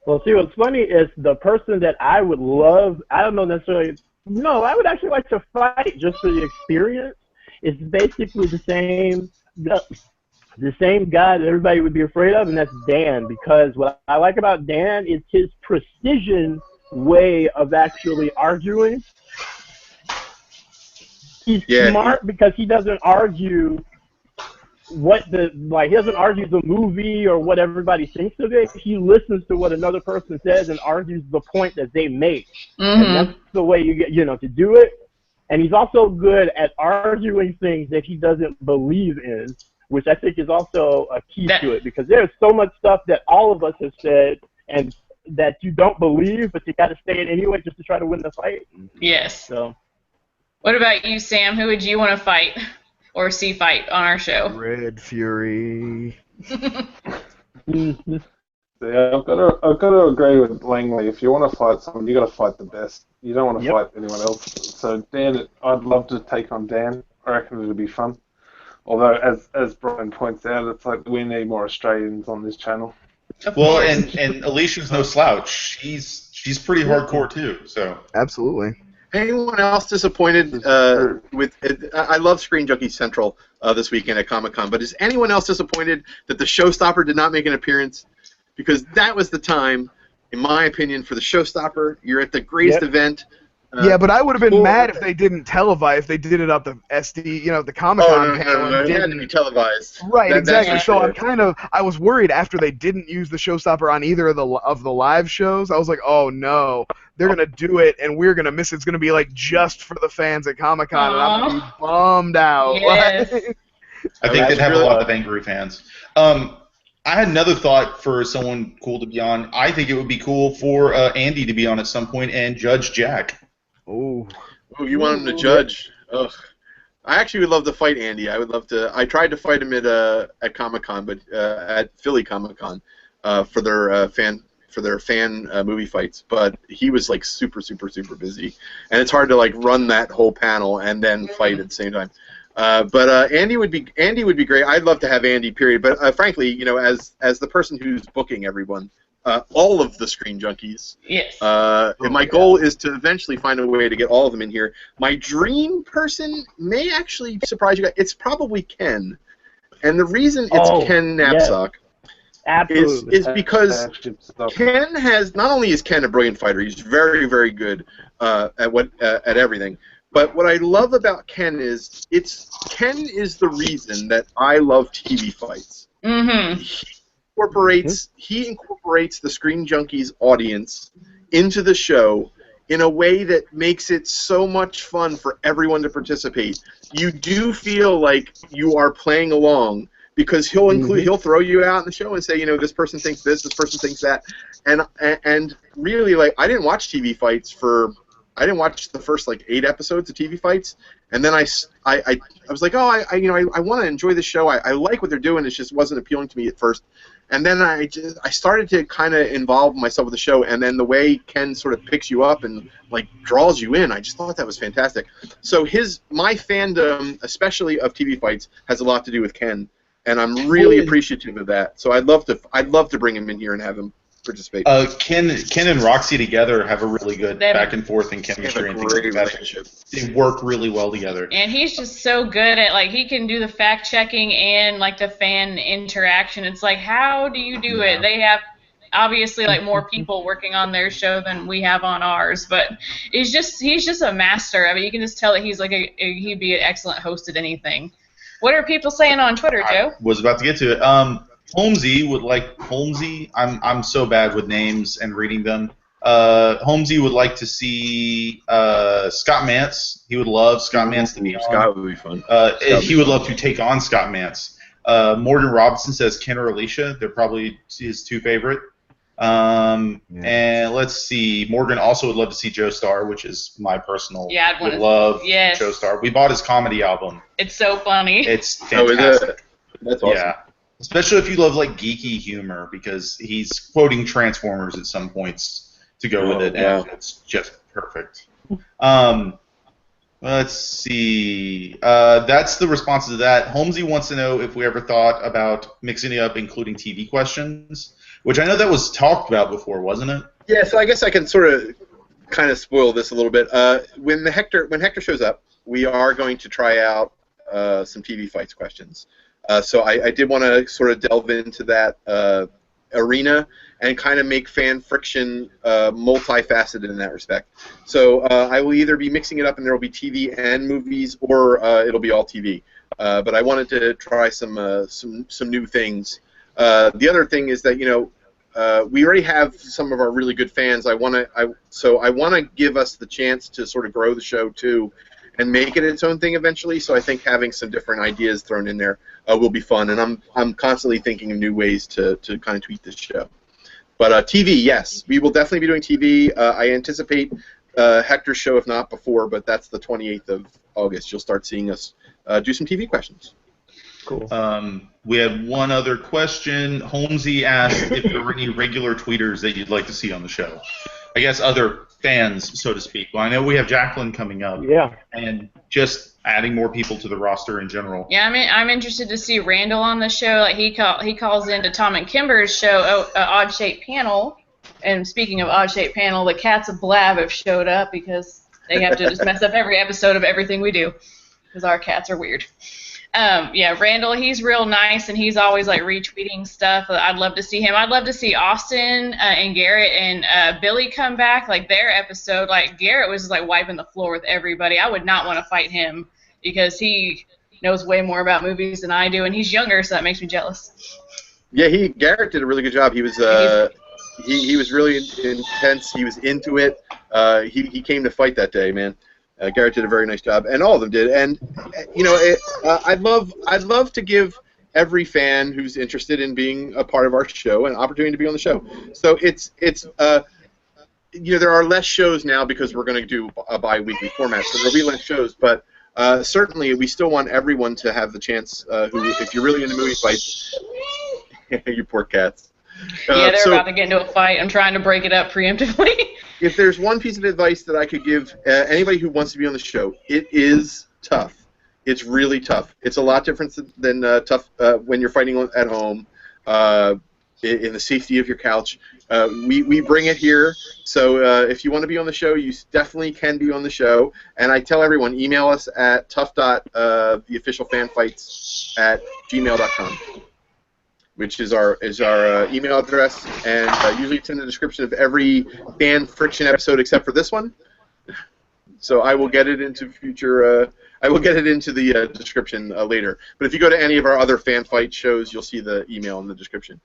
Well, see, what's funny is the person that I would love, I don't know necessarily, no, I would actually like to fight just for the experience. It's basically the same guy that everybody would be afraid of, and that's Dan, because what I like about Dan is his precision way of actually arguing. He's smart because he doesn't argue he doesn't argue the movie or what everybody thinks of it. He listens to what another person says and argues the point that they make. And that's the way you get, to do it. And he's also good at arguing things that he doesn't believe in, which I think is also a key to it, because there's so much stuff that all of us have said and that you don't believe, but you got to say it anyway just to try to win the fight. Yes. So, what about you, Sam? Who would you want to fight or see fight on our show? Red Fury. Yeah, I've got to agree with Langley. If you want to fight someone, you got to fight the best. You don't want to fight anyone else. So Dan, I'd love to take on Dan. I reckon it'd be fun. Although, as Brian points out, it's like we need more Australians on this channel. Well, and Alicia's no slouch. She's pretty hardcore too. So absolutely. Anyone else disappointed with? I love Screen Junkie Central this weekend at Comic-Con, but is anyone else disappointed that the Showstopper did not make an appearance? Because that was the time, in my opinion, for the Showstopper. You're at the greatest event Yeah, but I would have been Cool. mad if they didn't televise, if they did it up the SD, the Comic Oh, Con no, panel no, and it had to be didn't. televised. Right, That's exactly. for So sure. I was worried after they didn't use the showstopper on either of the live shows. I was like, oh no, they're gonna do it and we're gonna miss it. It's gonna be like just for the fans at Comic Con, and I'm gonna be Aw. bummed out. Yes. I No, think they'd that's have a really- lot of angry fans. I had another thought for someone cool to be on. I think it would be cool for Andy to be on at some point and judge Jack. Oh, Oh, you want him to judge? Ugh. I actually would love to fight Andy. I would love to. I tried to fight him at Comic Con, but at Philly Comic Con for their fan movie fights. But he was like super busy, and it's hard to like run that whole panel and then fight at the same time. But Andy would be great. I'd love to have Andy. Period. But frankly, as the person who's booking everyone, all of the Screen Junkies. Yes. And my goal is to eventually find a way to get all of them in here. My dream person may actually surprise you guys. It's probably Ken, and the reason it's Ken Knapsack Absolutely. is because Ken has not only is Ken a brilliant fighter, he's very good at everything. But what I love about Ken is Ken is the reason that I love TV fights. Mm-hmm. He incorporates the Screen Junkies audience into the show in a way that makes it so much fun for everyone to participate. You do feel like you are playing along because he'll throw you out in the show and say, this person thinks this person thinks that, and really, like, I didn't watch the first like 8 episodes of TV fights, and then I was like, I want to enjoy the show. I like what they're doing. It just wasn't appealing to me at first, and then I started to kind of involve myself with the show, and then the way Ken sort of picks you up and like draws you in, I just thought that was fantastic. So my fandom, especially of TV fights, has a lot to do with Ken, and I'm really appreciative of that. So I'd love to bring him in here and have him participate. Ken and Roxy together have a really good back and forth in chemistry and things like that. Relationship. They work really well together. And he's just so good at, like, he can do the fact checking and like the fan interaction. It's like, how do you do it? They have obviously like more people working on their show than we have on ours, but he's just a master. I mean, you can just tell that he's like he'd be an excellent host at anything. What are people saying on Twitter, Joe? I was about to get to it. Holmesy. I'm so bad with names and reading them. Holmesy would like to see Scott Mantz. He would love Scott Mantz to be on. Scott would be fun. He would love to take on Scott Mantz. Morgan Robinson says Ken or Alicia. They're probably his 2 favorite. And let's see. Morgan also would love to see Joe Starr, which is my personal. Yeah, I'd love Joe Starr. We bought his comedy album. It's so funny. It's fantastic. That's awesome. Yeah. Especially if you love like geeky humor, because he's quoting Transformers at some points to go with it, and it's just perfect. Let's see. That's the response to that. Holmesy wants to know if we ever thought about mixing it up, including TV questions, which I know that was talked about before, wasn't it? Yeah, so I guess I can sort of kind of spoil this a little bit. When Hector shows up, we are going to try out some TV fights questions. So I did want to sort of delve into that arena and kind of make fan friction multifaceted in that respect. So I will either be mixing it up and there will be TV and movies, or it'll be all TV. But I wanted to try some new things. The other thing is that we already have some of our really good fans. I want to give us the chance to sort of grow the show too, and make it its own thing eventually. So I think having some different ideas thrown in there will be fun, and I'm constantly thinking of new ways to kind of tweak this show. But TV, yes, we will definitely be doing TV. I anticipate Hector's show, if not before, but that's the 28th of August. You'll start seeing us do some TV questions. Cool. We had one other question. Holmesy asked if there were any regular tweeters that you'd like to see on the show. I guess other fans, so to speak. Well, I know we have Jacqueline coming up. Yeah. And just adding more people to the roster in general. Yeah, I'm interested to see Randall on the show. Like he calls into Tom and Kimber's show, Odd Shaped Panel. And speaking of Odd Shaped Panel, the Cats of Blab have showed up because they have to just mess up every episode of everything we do because our cats are weird. Yeah, Randall, he's real nice, and he's always like retweeting stuff. I'd love to see him. I'd love to see Austin and Garrett and Billy come back. Like their episode, like Garrett was like wiping the floor with everybody. I would not want to fight him because he knows way more about movies than I do, and he's younger, so that makes me jealous. Yeah, Garrett did a really good job. He was he was really intense. He was into it. He came to fight that day, man. Garrett did a very nice job, and all of them did. And you know, I'd love to give every fan who's interested in being a part of our show an opportunity to be on the show. So it's you know, there are less shows now because we're going to do a bi-weekly format, so there'll be less shows. But certainly, we still want everyone to have the chance. Who, if you're really into movie fights, you poor cats. Yeah, they're about to get into a fight. I'm trying to break it up preemptively. If there's one piece of advice that I could give anybody who wants to be on the show, it is tough. It's really tough. It's a lot different than tough when you're fighting at home in the safety of your couch. We bring it here, so if you want to be on the show, you definitely can be on the show. And I tell everyone, email us at tough.theofficialfanfights@gmail.com. which is our email address, and usually it's in the description of every Fan Friction episode except for this one. So I will get it into future. I will get it into the description later. But if you go to any of our other fan fight shows, you'll see the email in the description.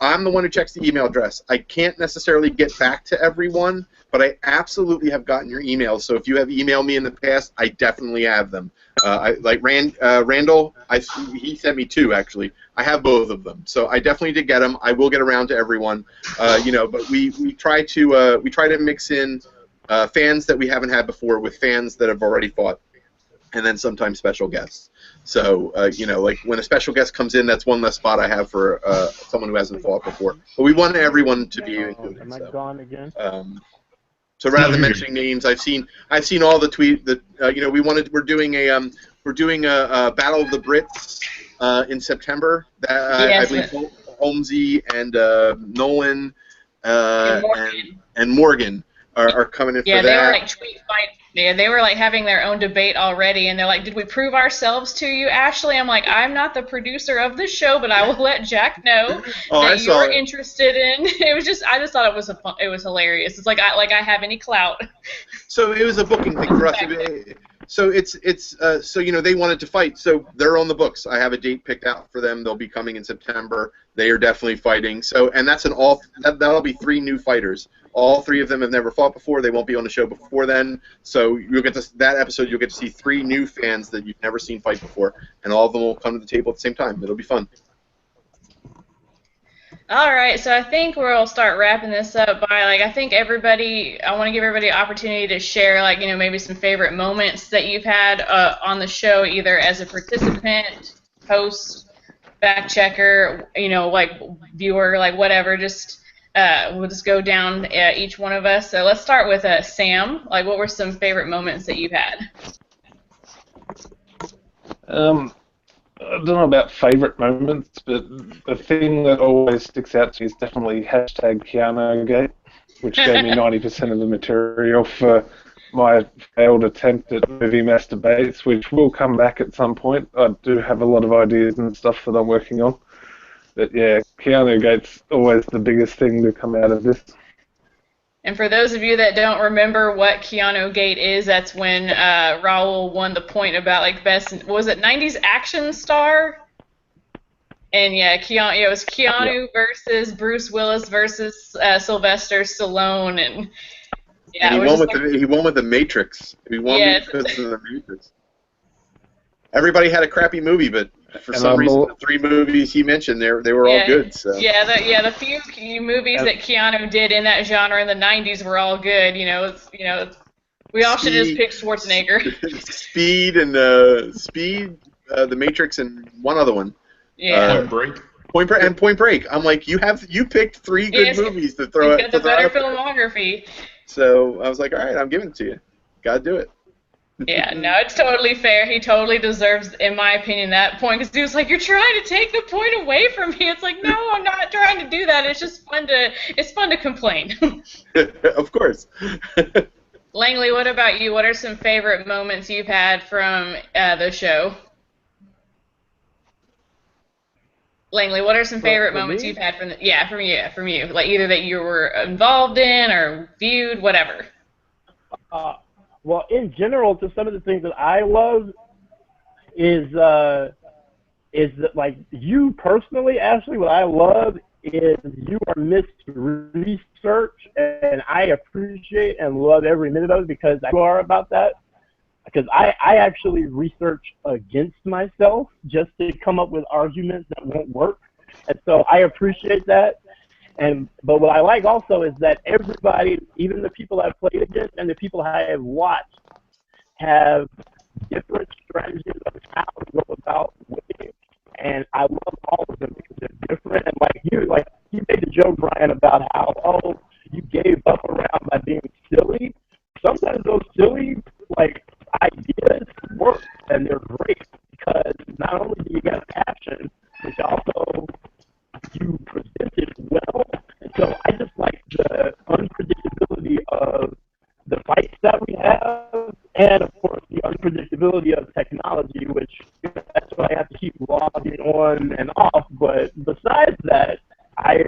I'm the one who checks the email address. I can't necessarily get back to everyone, but I absolutely have gotten your emails. So if you have emailed me in the past, I definitely have them. Like Randall, he sent me 2 actually. I have both of them, so I definitely did get them. I will get around to everyone, you know. But we try to mix in fans that we haven't had before with fans that have already fought, and then sometimes special guests. So you know, like when a special guest comes in, that's one less spot I have for someone who hasn't fought before. But we want everyone to be included. Am I gone again? So rather than mentioning names, I've seen all the tweet that you know, we're doing a Battle of the Brits in September. That Yes. I believe Holmesy and Nolan and Morgan are coming in for that. Yeah, they were like tweet fight. Yeah, they were like having their own debate already, and they're like, "Did we prove ourselves to you, Ashley?" I'm like, "I'm not the producer of the show, but I will let Jack know that you're interested in." It was just, I just thought it was hilarious. It's like I have any clout. So it was a booking thing for us. So so you know, they wanted to fight, so they're on the books. I have a date picked out for them. They'll be coming in September. They are definitely fighting. So, and that's that'll be 3 new fighters. All 3 of them have never fought before. They won't be on the show before then. So you'll get that episode. You'll get to see 3 new fans that you've never seen fight before, and all of them will come to the table at the same time. It'll be fun. All right, so I think we'll start wrapping this up by, like, I want to give everybody an opportunity to share, like, you know, maybe some favorite moments that you've had on the show, either as a participant, host, fact checker, you know, like, viewer, like, whatever. Just, we'll just go down each one of us. So let's start with Sam. Like, what were some favorite moments that you've had? I don't know about favourite moments, but the thing that always sticks out to me is definitely #KeanuGate, which gave me 90% of the material for my failed attempt at movie mass debates, which will come back at some point. I do have a lot of ideas and stuff that I'm working on. But yeah, KeanuGate's always the biggest thing to come out of this. And for those of you that don't remember what Keanu Gate is, that's when Raul won the point about, like, best, was it 90s action star? And yeah, it was Keanu versus Bruce Willis versus Sylvester Stallone, and yeah, and he won with the Matrix. He won because of the Matrix. Everybody had a crappy movie, but for some reason, the 3 movies he mentioned, they were all good. So. Yeah, the few movies that Keanu did in that genre in the 90s were all good. We all should just pick Schwarzenegger. Speed, The Matrix, and one other one. Yeah. Point Break. I'm like, you picked 3 good movies to throw out. He's got the better filmography. So I was like, all right, I'm giving it to you. Gotta do it. Yeah, no, it's totally fair. He totally deserves, in my opinion, that point, because he was like, "You're trying to take the point away from me." It's like, no, I'm not trying to do that. It's just fun to complain. Of course. Langley, what about you? What are some favorite moments you've had from the show? Langley, what are some favorite For moments me? you've had from you, like either that you were involved in or viewed, whatever. Uh, well, in general, to some of the things that I love is that like you personally, Ashley, what I love is you are Miss Research, and I appreciate and love every minute of it because you are about that. Because I actually research against myself just to come up with arguments that won't work. And so I appreciate that. But what I like also is that everybody, even the people I've played against and the people I have watched, have different strategies of how to go about winning. And I love all of them because they're different. And like you made the joke, Brian, about how you gave up around by being silly. Sometimes those silly like ideas work and they're great because not only do you get passion, but you also you present it well. And so I just like the unpredictability of the fights that we have, and of course the unpredictability of technology, which that's why I have to keep logging on and off. But besides that, I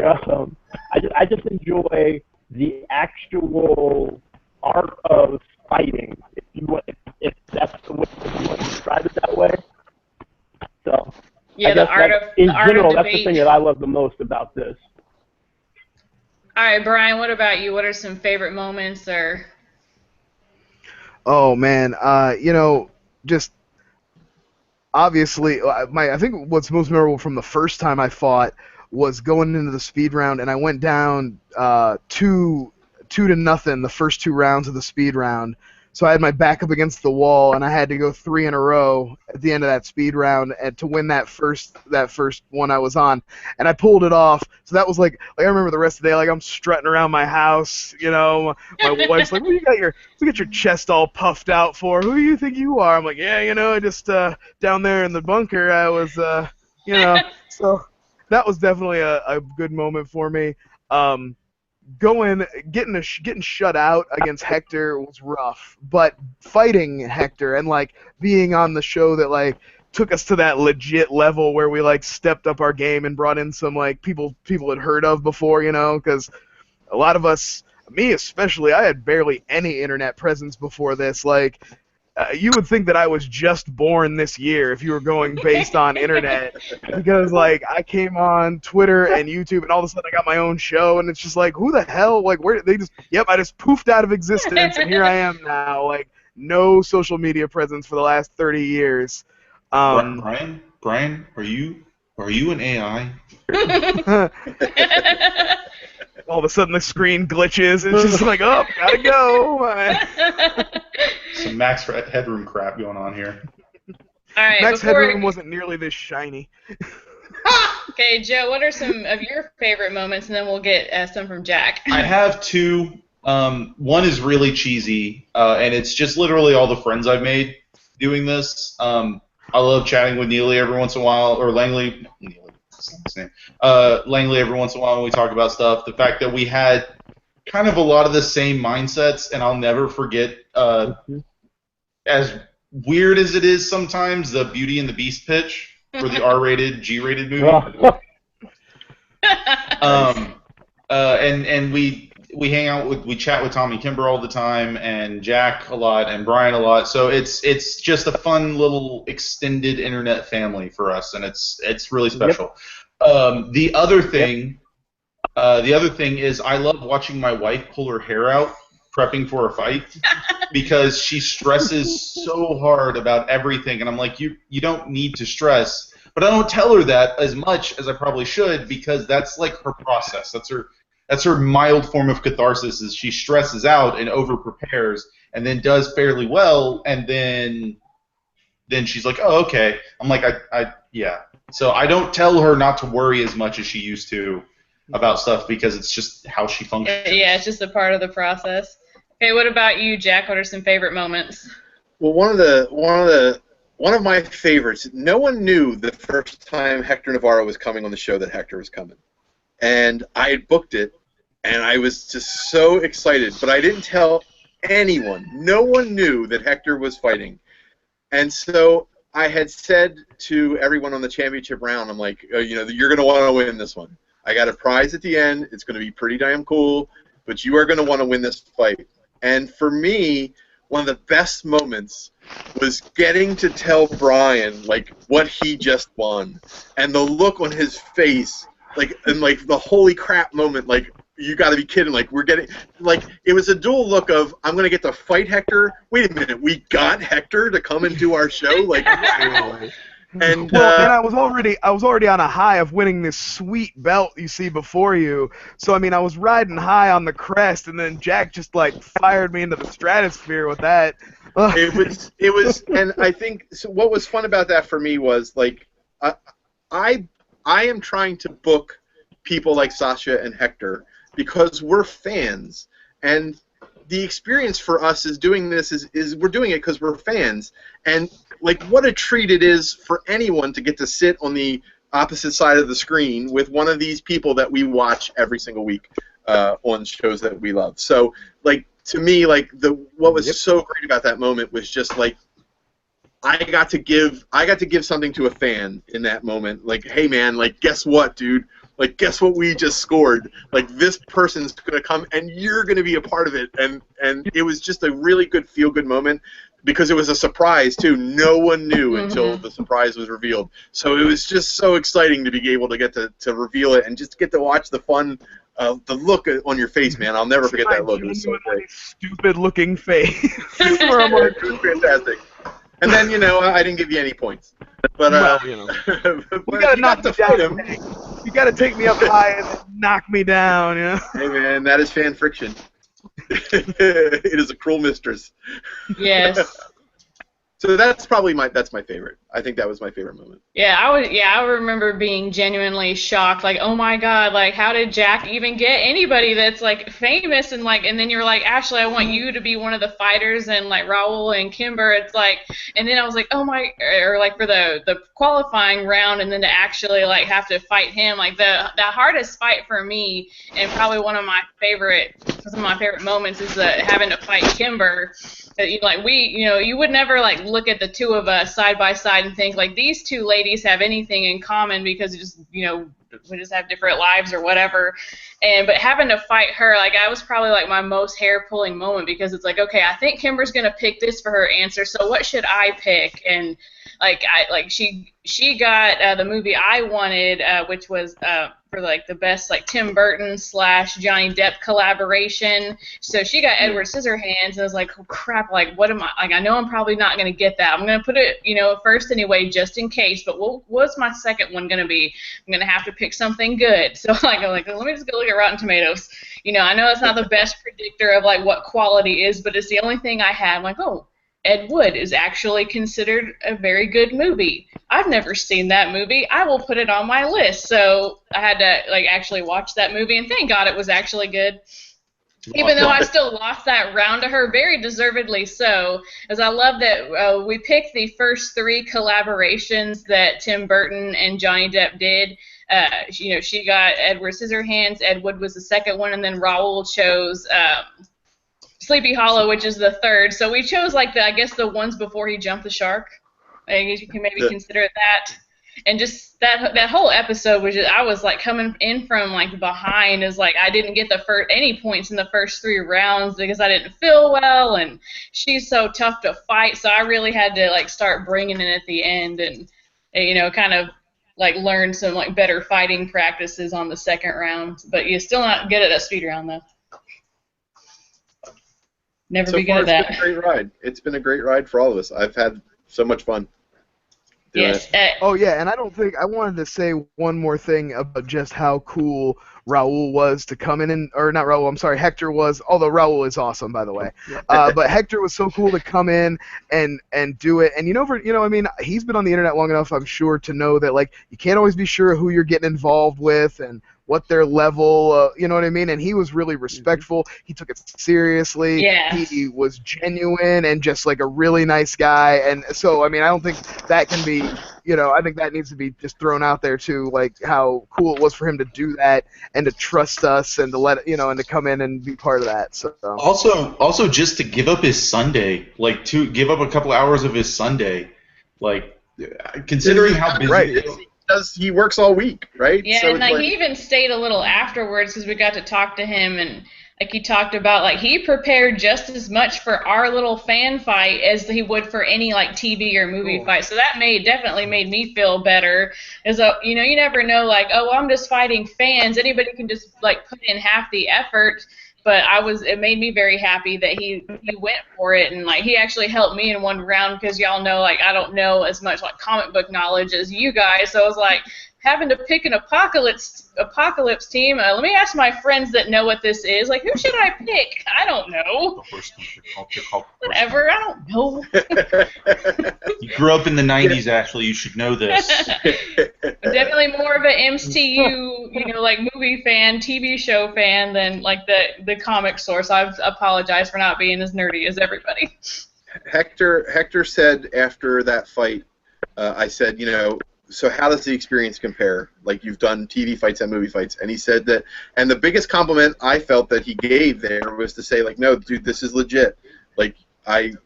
just enjoy the actual art of fighting, if that's the way you want to describe it that way. So Yeah, I guess in the art general, of that's the debate. thing that I love the most about this. All right, Brian, what about you? What are some favorite moments or? Oh man, just obviously, I think what's most memorable from the first time I fought was going into the speed round, and I went down 2-0 the first 2 rounds of the speed round. So I had my back up against the wall, and I had to go 3 in a row at the end of that speed round and to win that first one I was on, and I pulled it off. So that was like I remember the rest of the day, like I'm strutting around my house, my wife's like, "What you got your chest all puffed out for? Who do you think you are?" I'm like, "Yeah, I just down there in the bunker, I was, So that was definitely a good moment for me. Um, getting shut out against Hector was rough, but fighting Hector and like being on the show that like took us to that legit level where we like stepped up our game and brought in some like people had heard of before, because a lot of us, me especially, I had barely any internet presence before this. Like, you would think that I was just born this year if you were going based on internet, because like I came on Twitter and YouTube and all of a sudden I got my own show and it's just like, who the hell, like, where they just, yep, I just poofed out of existence and here I am now, like no social media presence for the last 30 years. Brian, are you an AI? All of a sudden the screen glitches and it's just like, oh, gotta go. Some max headroom crap going on here. All right, Max Headroom wasn't nearly this shiny. Okay, Joe, what are some of your favorite moments, and then we'll get some from Jack. I have two. One is really cheesy, and it's just literally all the friends I've made doing this. I love chatting with Neely every once in a while, or Langley. Neely, that's not his name. Langley every once in a while when we talk about stuff. The fact that we had kind of a lot of the same mindsets, and I'll never forget, as weird as it is sometimes, the Beauty and the Beast pitch for the R-rated, G-rated movie. And we hang out we chat with Tommy Kimber all the time, and Jack a lot, and Brian a lot. So it's just a fun little extended internet family for us, and it's really special. Yep. The other thing is I love watching my wife pull her hair out prepping for a fight because she stresses so hard about everything, and I'm like, you don't need to stress, but I don't tell her that as much as I probably should because that's like her process. That's her mild form of catharsis. Is she stresses out and over prepares and then does fairly well, and then she's like, oh, okay. I'm like, yeah. So I don't tell her not to worry as much as she used to about stuff because it's just how she functions. Yeah, it's just a part of the process. Okay, what about you, Jack? What are some favorite moments? Well, one of my favorites. No one knew the first time Hector Navarro was coming on the show that Hector was coming, and I had booked it, and I was just so excited, but I didn't tell anyone. No one knew that Hector was fighting, and so I had said to everyone on the championship round, I'm like, you know, you're going to want to win this one. I got a prize at the end. It's going to be pretty damn cool, but you are going to want to win this fight. And for me, one of the best moments was getting to tell Brian, like, what he just won. And the look on his face, like, and, like, the holy crap moment, like, you got to be kidding. Like, we're getting, like, it was a dual look of, I'm going to get to fight Hector. Wait a minute, we got Hector to come and do our show? Like, wow. And, and I was already on a high of winning this sweet belt you see before you. So I mean, I was riding high on the crest, and then Jack just like fired me into the stratosphere with that. It was, and I think so what was fun about that for me was like, I am trying to book people like Sasha and Hector because we're fans, and the experience for us is doing this is we're doing it because we're fans, and like what a treat it is for anyone to get to sit on the opposite side of the screen with one of these people that we watch every single week on shows that we love. So like to me, like what was so great about that moment was just like I got to give something to a fan in that moment. Like, hey man, like guess what, dude? Like, guess what we just scored? Like, this person's going to come, and you're going to be a part of it. And it was just a really good feel-good moment because it was a surprise, too. No one knew until the surprise was revealed. So it was just so exciting to be able to get to reveal it and just get to watch the fun, the look on your face, man. I'll never forget that look. It was so great. Stupid-looking face. Where I'm like, it was fantastic. And then, you know, I didn't give you any points. But, well, you know. We got to knock me down. You got to take me up high and then knock me down, you know? Hey, man, that is fan friction. It is a cruel mistress. Yes. So that's probably my favorite. I think that was my favorite moment. Yeah, I remember being genuinely shocked, like, oh my god, like how did Jack even get anybody that's like famous and then you're like, Ashley, I want you to be one of the fighters, and like Raul and Kimber, it's like, and then I was like, oh my, or like for the qualifying round, and then to actually like have to fight him, like the hardest fight for me, and probably one of my favorite moments is having to fight Kimber. Like you would never like look at the two of us side by side and think like these two ladies have anything in common because we just have different lives or whatever. But having to fight her, like I was probably like my most hair pulling moment because it's like, okay, I think Kimber's gonna pick this for her answer, so what should I pick? And she got the movie I wanted, which was for like the best like Tim Burton / Johnny Depp collaboration. So she got Edward Scissorhands, and I was like, oh crap, like what am I, like I know I'm probably not gonna get that. I'm gonna put it first anyway just in case. But what's my second one gonna be? I'm gonna have to pick something good. So I'm like let me just go look at Rotten Tomatoes. I know it's not the best predictor of like what quality is, but it's the only thing I had. I'm like, oh, Ed Wood is actually considered a very good movie. I've never seen that movie. I will put it on my list. So I had to like actually watch that movie, and thank God it was actually good. Even though I still lost that round to her, very deservedly so, as I love that we picked the first 3 collaborations that Tim Burton and Johnny Depp did. She got Edward Scissorhands, Ed Wood was the second one, and then Raul chose Sleepy Hollow, which is the third. So we chose like the ones before he jumped the shark. I guess you can maybe consider it that. And just that whole episode was I was like coming in from like behind, is like I didn't get any points in the first 3 rounds because I didn't feel well, and she's so tough to fight, so I really had to like start bringing it at the end, and kind of like learn some like better fighting practices on the second round. But you're still not good at a speed round though. Never be good at that. It's been a great ride. It's been a great ride for all of us. I've had so much fun. Yes. Oh yeah, and I wanted to say one more thing about just how cool Raul was to come in, or not Raul, I'm sorry, Hector was, although Raul is awesome, by the way. But Hector was so cool to come in and do it. And I mean, he's been on the internet long enough, I'm sure, to know that like you can't always be sure who you're getting involved with and what their level, you know what I mean? And he was really respectful. He took it seriously. Yeah. He was genuine and just like a really nice guy. And so, I mean, I don't think that can be, I think that needs to be just thrown out there too, like how cool it was for him to do that and to trust us and to let, and to come in and be part of that. So also just to give up his Sunday, like to give up a couple hours of his Sunday, like considering how busy Right. it is. He works all week, right? Yeah, So and it's like he even stayed a little afterwards because we got to talk to him, and like he talked about like he prepared just as much for our little fan fight as he would for any like TV or movie fight. So that definitely made me feel better. As a, you know, you never know, like, oh, well, I'm just fighting fans. Anybody can just like put in half the effort. But it made me very happy that he went for it, and like he actually helped me in one round because y'all know like I don't know as much like comic book knowledge as you guys, so I was like having to pick an apocalypse team. Let me ask my friends that know what this is. Like, who should I pick? I don't know. Whatever, I don't know. You grew up in the 90s, Ashley. You should know this. I'm definitely more of an MCU, you know, like movie fan, TV show fan than like the comic source. I apologize for not being as nerdy as everybody. Hector said after that fight, I said, you know, so how does the experience compare? Like, you've done TV fights and movie fights, and he said that, and the biggest compliment I felt that he gave there was to say, like, no, dude, this is legit. Like,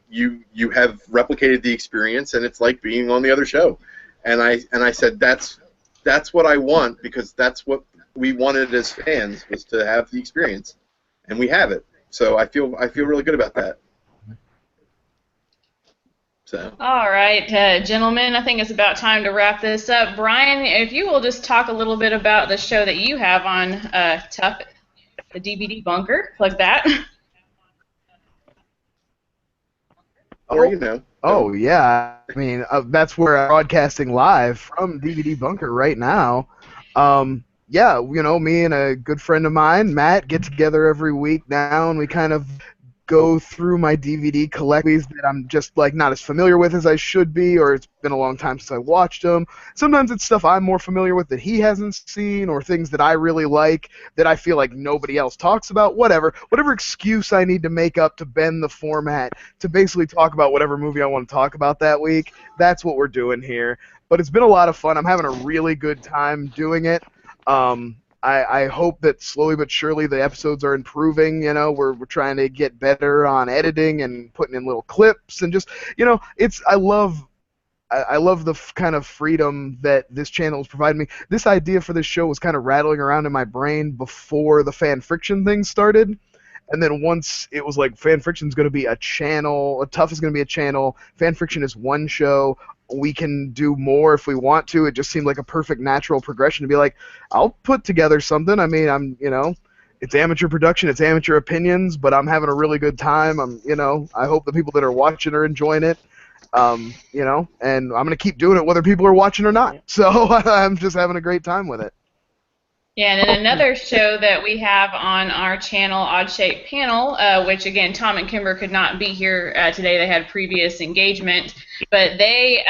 you have replicated the experience, and it's like being on the other show. And I said that's what I want, because that's what we wanted as fans, was to have the experience, and we have it. So I feel really good about that. So. All right, gentlemen, I think it's about time to wrap this up. Brian, if you will just talk a little bit about the show that you have on TUFF, the DVD Bunker, like that. Or, you know. Oh, yeah. I mean, that's where I'm broadcasting live from DVD Bunker right now. Yeah, you know, me and a good friend of mine, Matt, get together every week now, and we kind of go through my DVD collections that I'm just like not as familiar with as I should be, or it's been a long time since I watched them. Sometimes it's stuff I'm more familiar with that he hasn't seen, or things that I really like that I feel like nobody else talks about. Whatever excuse I need to make up to bend the format to basically talk about whatever movie I want to talk about that week. That's what we're doing here. But it's been a lot of fun. I'm having a really good time doing it. I hope that slowly but surely the episodes are improving. You know, we're trying to get better on editing and putting in little clips, and just, you know, I love the kind of freedom that this channel has provided me. This idea for this show was kind of rattling around in my brain before the fan friction thing started. And then once it was like, fan friction's going to be a channel, TUFF is going to be a channel, fan friction is one show, we can do more if we want to. It just seemed like a perfect natural progression to be like, I'll put together something. I mean, you know, it's amateur production, it's amateur opinions, but I'm having a really good time. You know, I hope the people that are watching are enjoying it. You know, and I'm going to keep doing it whether people are watching or not. So I'm just having a great time with it. Yeah, and then another show that we have on our channel, Odd Shape Panel, which again, Tom and Kimber could not be here today. They had previous engagement, but they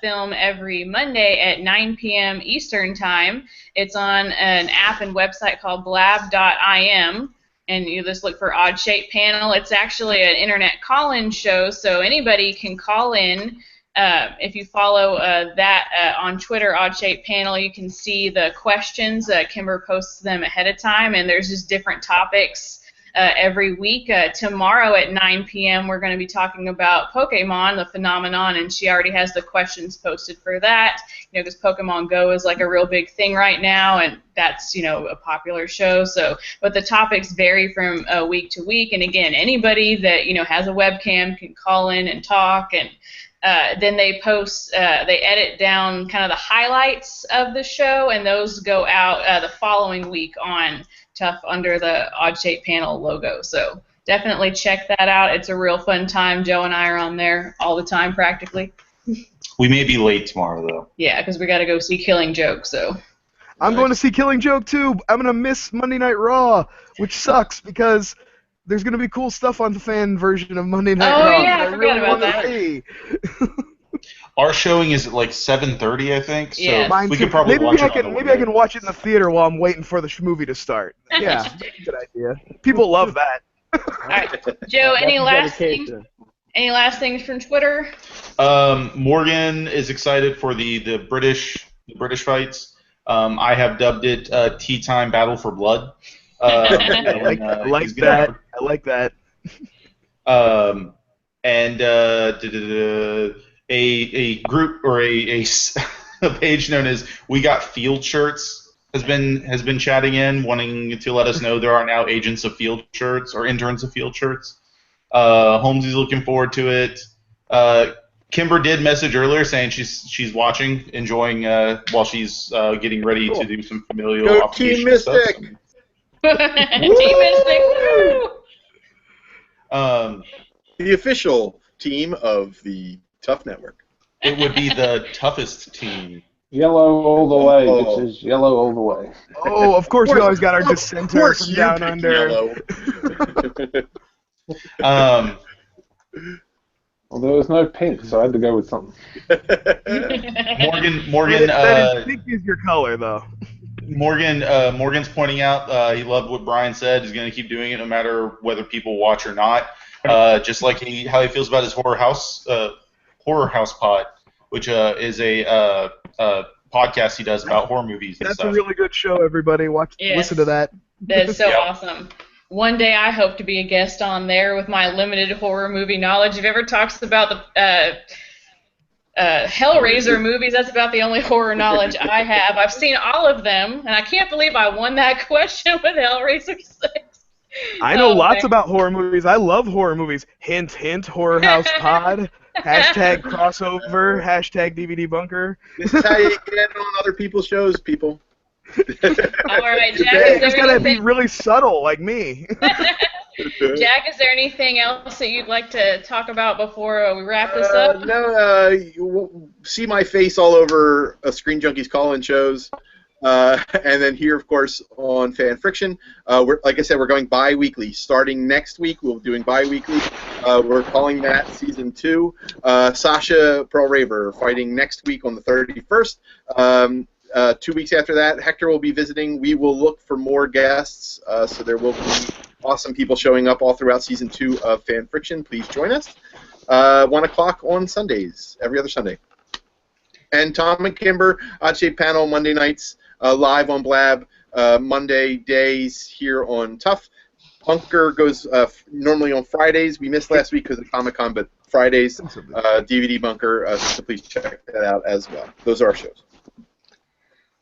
film every Monday at 9 p.m. Eastern Time. It's on an app and website called blab.im, and you just look for Odd Shape Panel. It's actually an internet call-in show, so anybody can call in. If you follow that on Twitter, Odd Shape Panel, you can see the questions. Kimber posts them ahead of time, and there's just different topics every week. Tomorrow at 9 p.m., we're going to be talking about Pokemon, the phenomenon, and she already has the questions posted for that. You know, because Pokemon Go is like a real big thing right now, and that's, you know, a popular show. So, but the topics vary from week to week, and again, anybody that, you know, has a webcam can call in and talk, and then they post, they edit down kind of the highlights of the show, and those go out the following week on TUFF under the Odd Shape Panel logo. So definitely check that out. It's a real fun time. Joe and I are on there all the time practically. We may be late tomorrow, though. Yeah, because we got to go see Killing Joke. So I'm going to see Killing Joke too. I'm going to miss Monday Night Raw, which sucks because there's going to be cool stuff on the fan version of Monday Night Raw. Oh, yeah, I forgot about that. See. Our showing is at like 7:30, I think, so Yeah. we could probably watch it on the Maybe way. I can watch it in the theater while I'm waiting for the movie to start. Yeah, that's a good idea. People love that. all right, Joe, any last things? Dedication. Any last things from Twitter? Morgan is excited for the British fights. I have dubbed it Tea Time Battle for Blood. I like that. I like that. And a group or a page known as We Got Field Shirts has been chatting in, wanting to let us know there are now agents of field shirts or interns of field shirts. Holmesy's looking forward to it. Kimber did message earlier saying she's watching, enjoying while she's getting ready to do some familial Go obligation Team Mystic! stuff. Team Mystic! Woo! The official team of the TUFF Network. It would be the toughest team. Yellow all the way, Oh. bitches. Yellow all the way. Oh, of course we always got our Of dissenter course from you down picked under. yellow. Well, there was no pink, so I had to go with something. Morgan, Pink is your color, though. Morgan's pointing out he loved what Brian said. He's going to keep doing it no matter whether people watch or not. Just like how he feels about his horror house pod, which is a podcast he does about horror movies and That's stuff. a really good show, everybody. Yes. Listen to that. That's so Yeah. awesome. One day I hope to be a guest on there with my limited horror movie knowledge. If ever talks about the Hellraiser movies, that's about the only horror knowledge I have. I've seen all of them, and I can't believe I won that question with Hellraiser 6. I know lots man. about horror movies. I love horror movies. Hint, hint, Horror House Pod. Hashtag crossover. Hashtag DVD bunker. This is how you get on other people's shows, people. All right, Jack, You is just there gotta be anything, really subtle, like me. Jack, is there anything else that you'd like to talk about before we wrap this up? No, you will see my face all over Screen Junkies call-in shows. And then here, of course, on Fan Friction, like I said, we're going bi-weekly. Starting next week, we'll be doing bi-weekly. We're calling that Season 2. Sasha Pearl Raver fighting next week on the 31st. 2 weeks after that, Hector will be visiting. We will look for more guests, so there will be awesome people showing up all throughout Season 2 of Fan Friction. Please join us. 1 o'clock on Sundays, every other Sunday. And Tom and Kimber, Odd Shape Panel, Monday nights, live on Blab, Monday days here on TUFF. Bunker goes normally on Fridays. We missed last week because of Comic-Con, but Fridays, DVD Bunker, so please check that out as well. Those are our shows.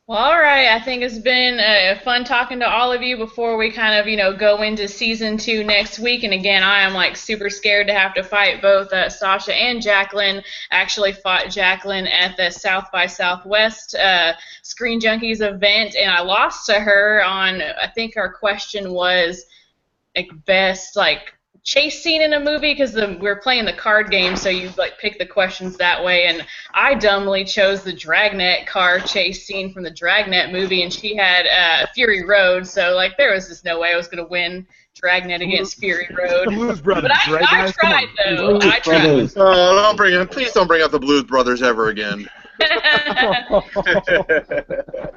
Well, all right. I think it's been fun talking to all of you before we kind of, go into Season 2 next week. And again, I am like super scared to have to fight both Sasha and Jacqueline. Actually fought Jacqueline at the South by Southwest Screen Junkies event, and I lost to her on, I think our question was best chase scene in a movie, because we were playing the card game, so you pick the questions that way, and I dumbly chose the Dragnet car chase scene from the Dragnet movie, and she had Fury Road, so there was just no way I was going to win Dragnet against Fury Road. The Blues Brothers, But right, I guys? tried, Come on. though. I tried. Brothers. Oh, please don't bring up the Blues Brothers ever again.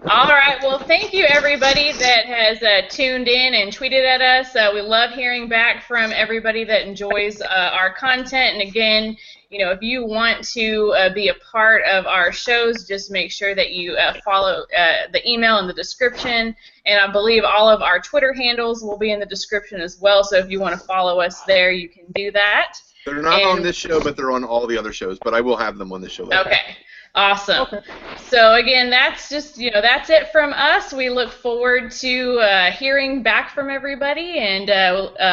All right. Well, thank you, everybody that has tuned in and tweeted at us. We love hearing back from everybody that enjoys our content. And again, if you want to be a part of our shows, just make sure that you follow the email in the description. And I believe all of our Twitter handles will be in the description as well. So if you want to follow us there, you can do that. They're not on this show, but they're on all the other shows. But I will have them on this show later. Okay. Awesome. Okay. So again, that's just that's it from us. We look forward to hearing back from everybody, and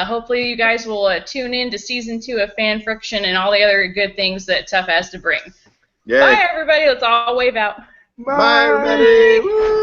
hopefully you guys will tune in to Season 2 of Fan Friction and all the other good things that TUFF has to bring. Yay. Bye, everybody. Let's all wave out. Bye everybody. Woo.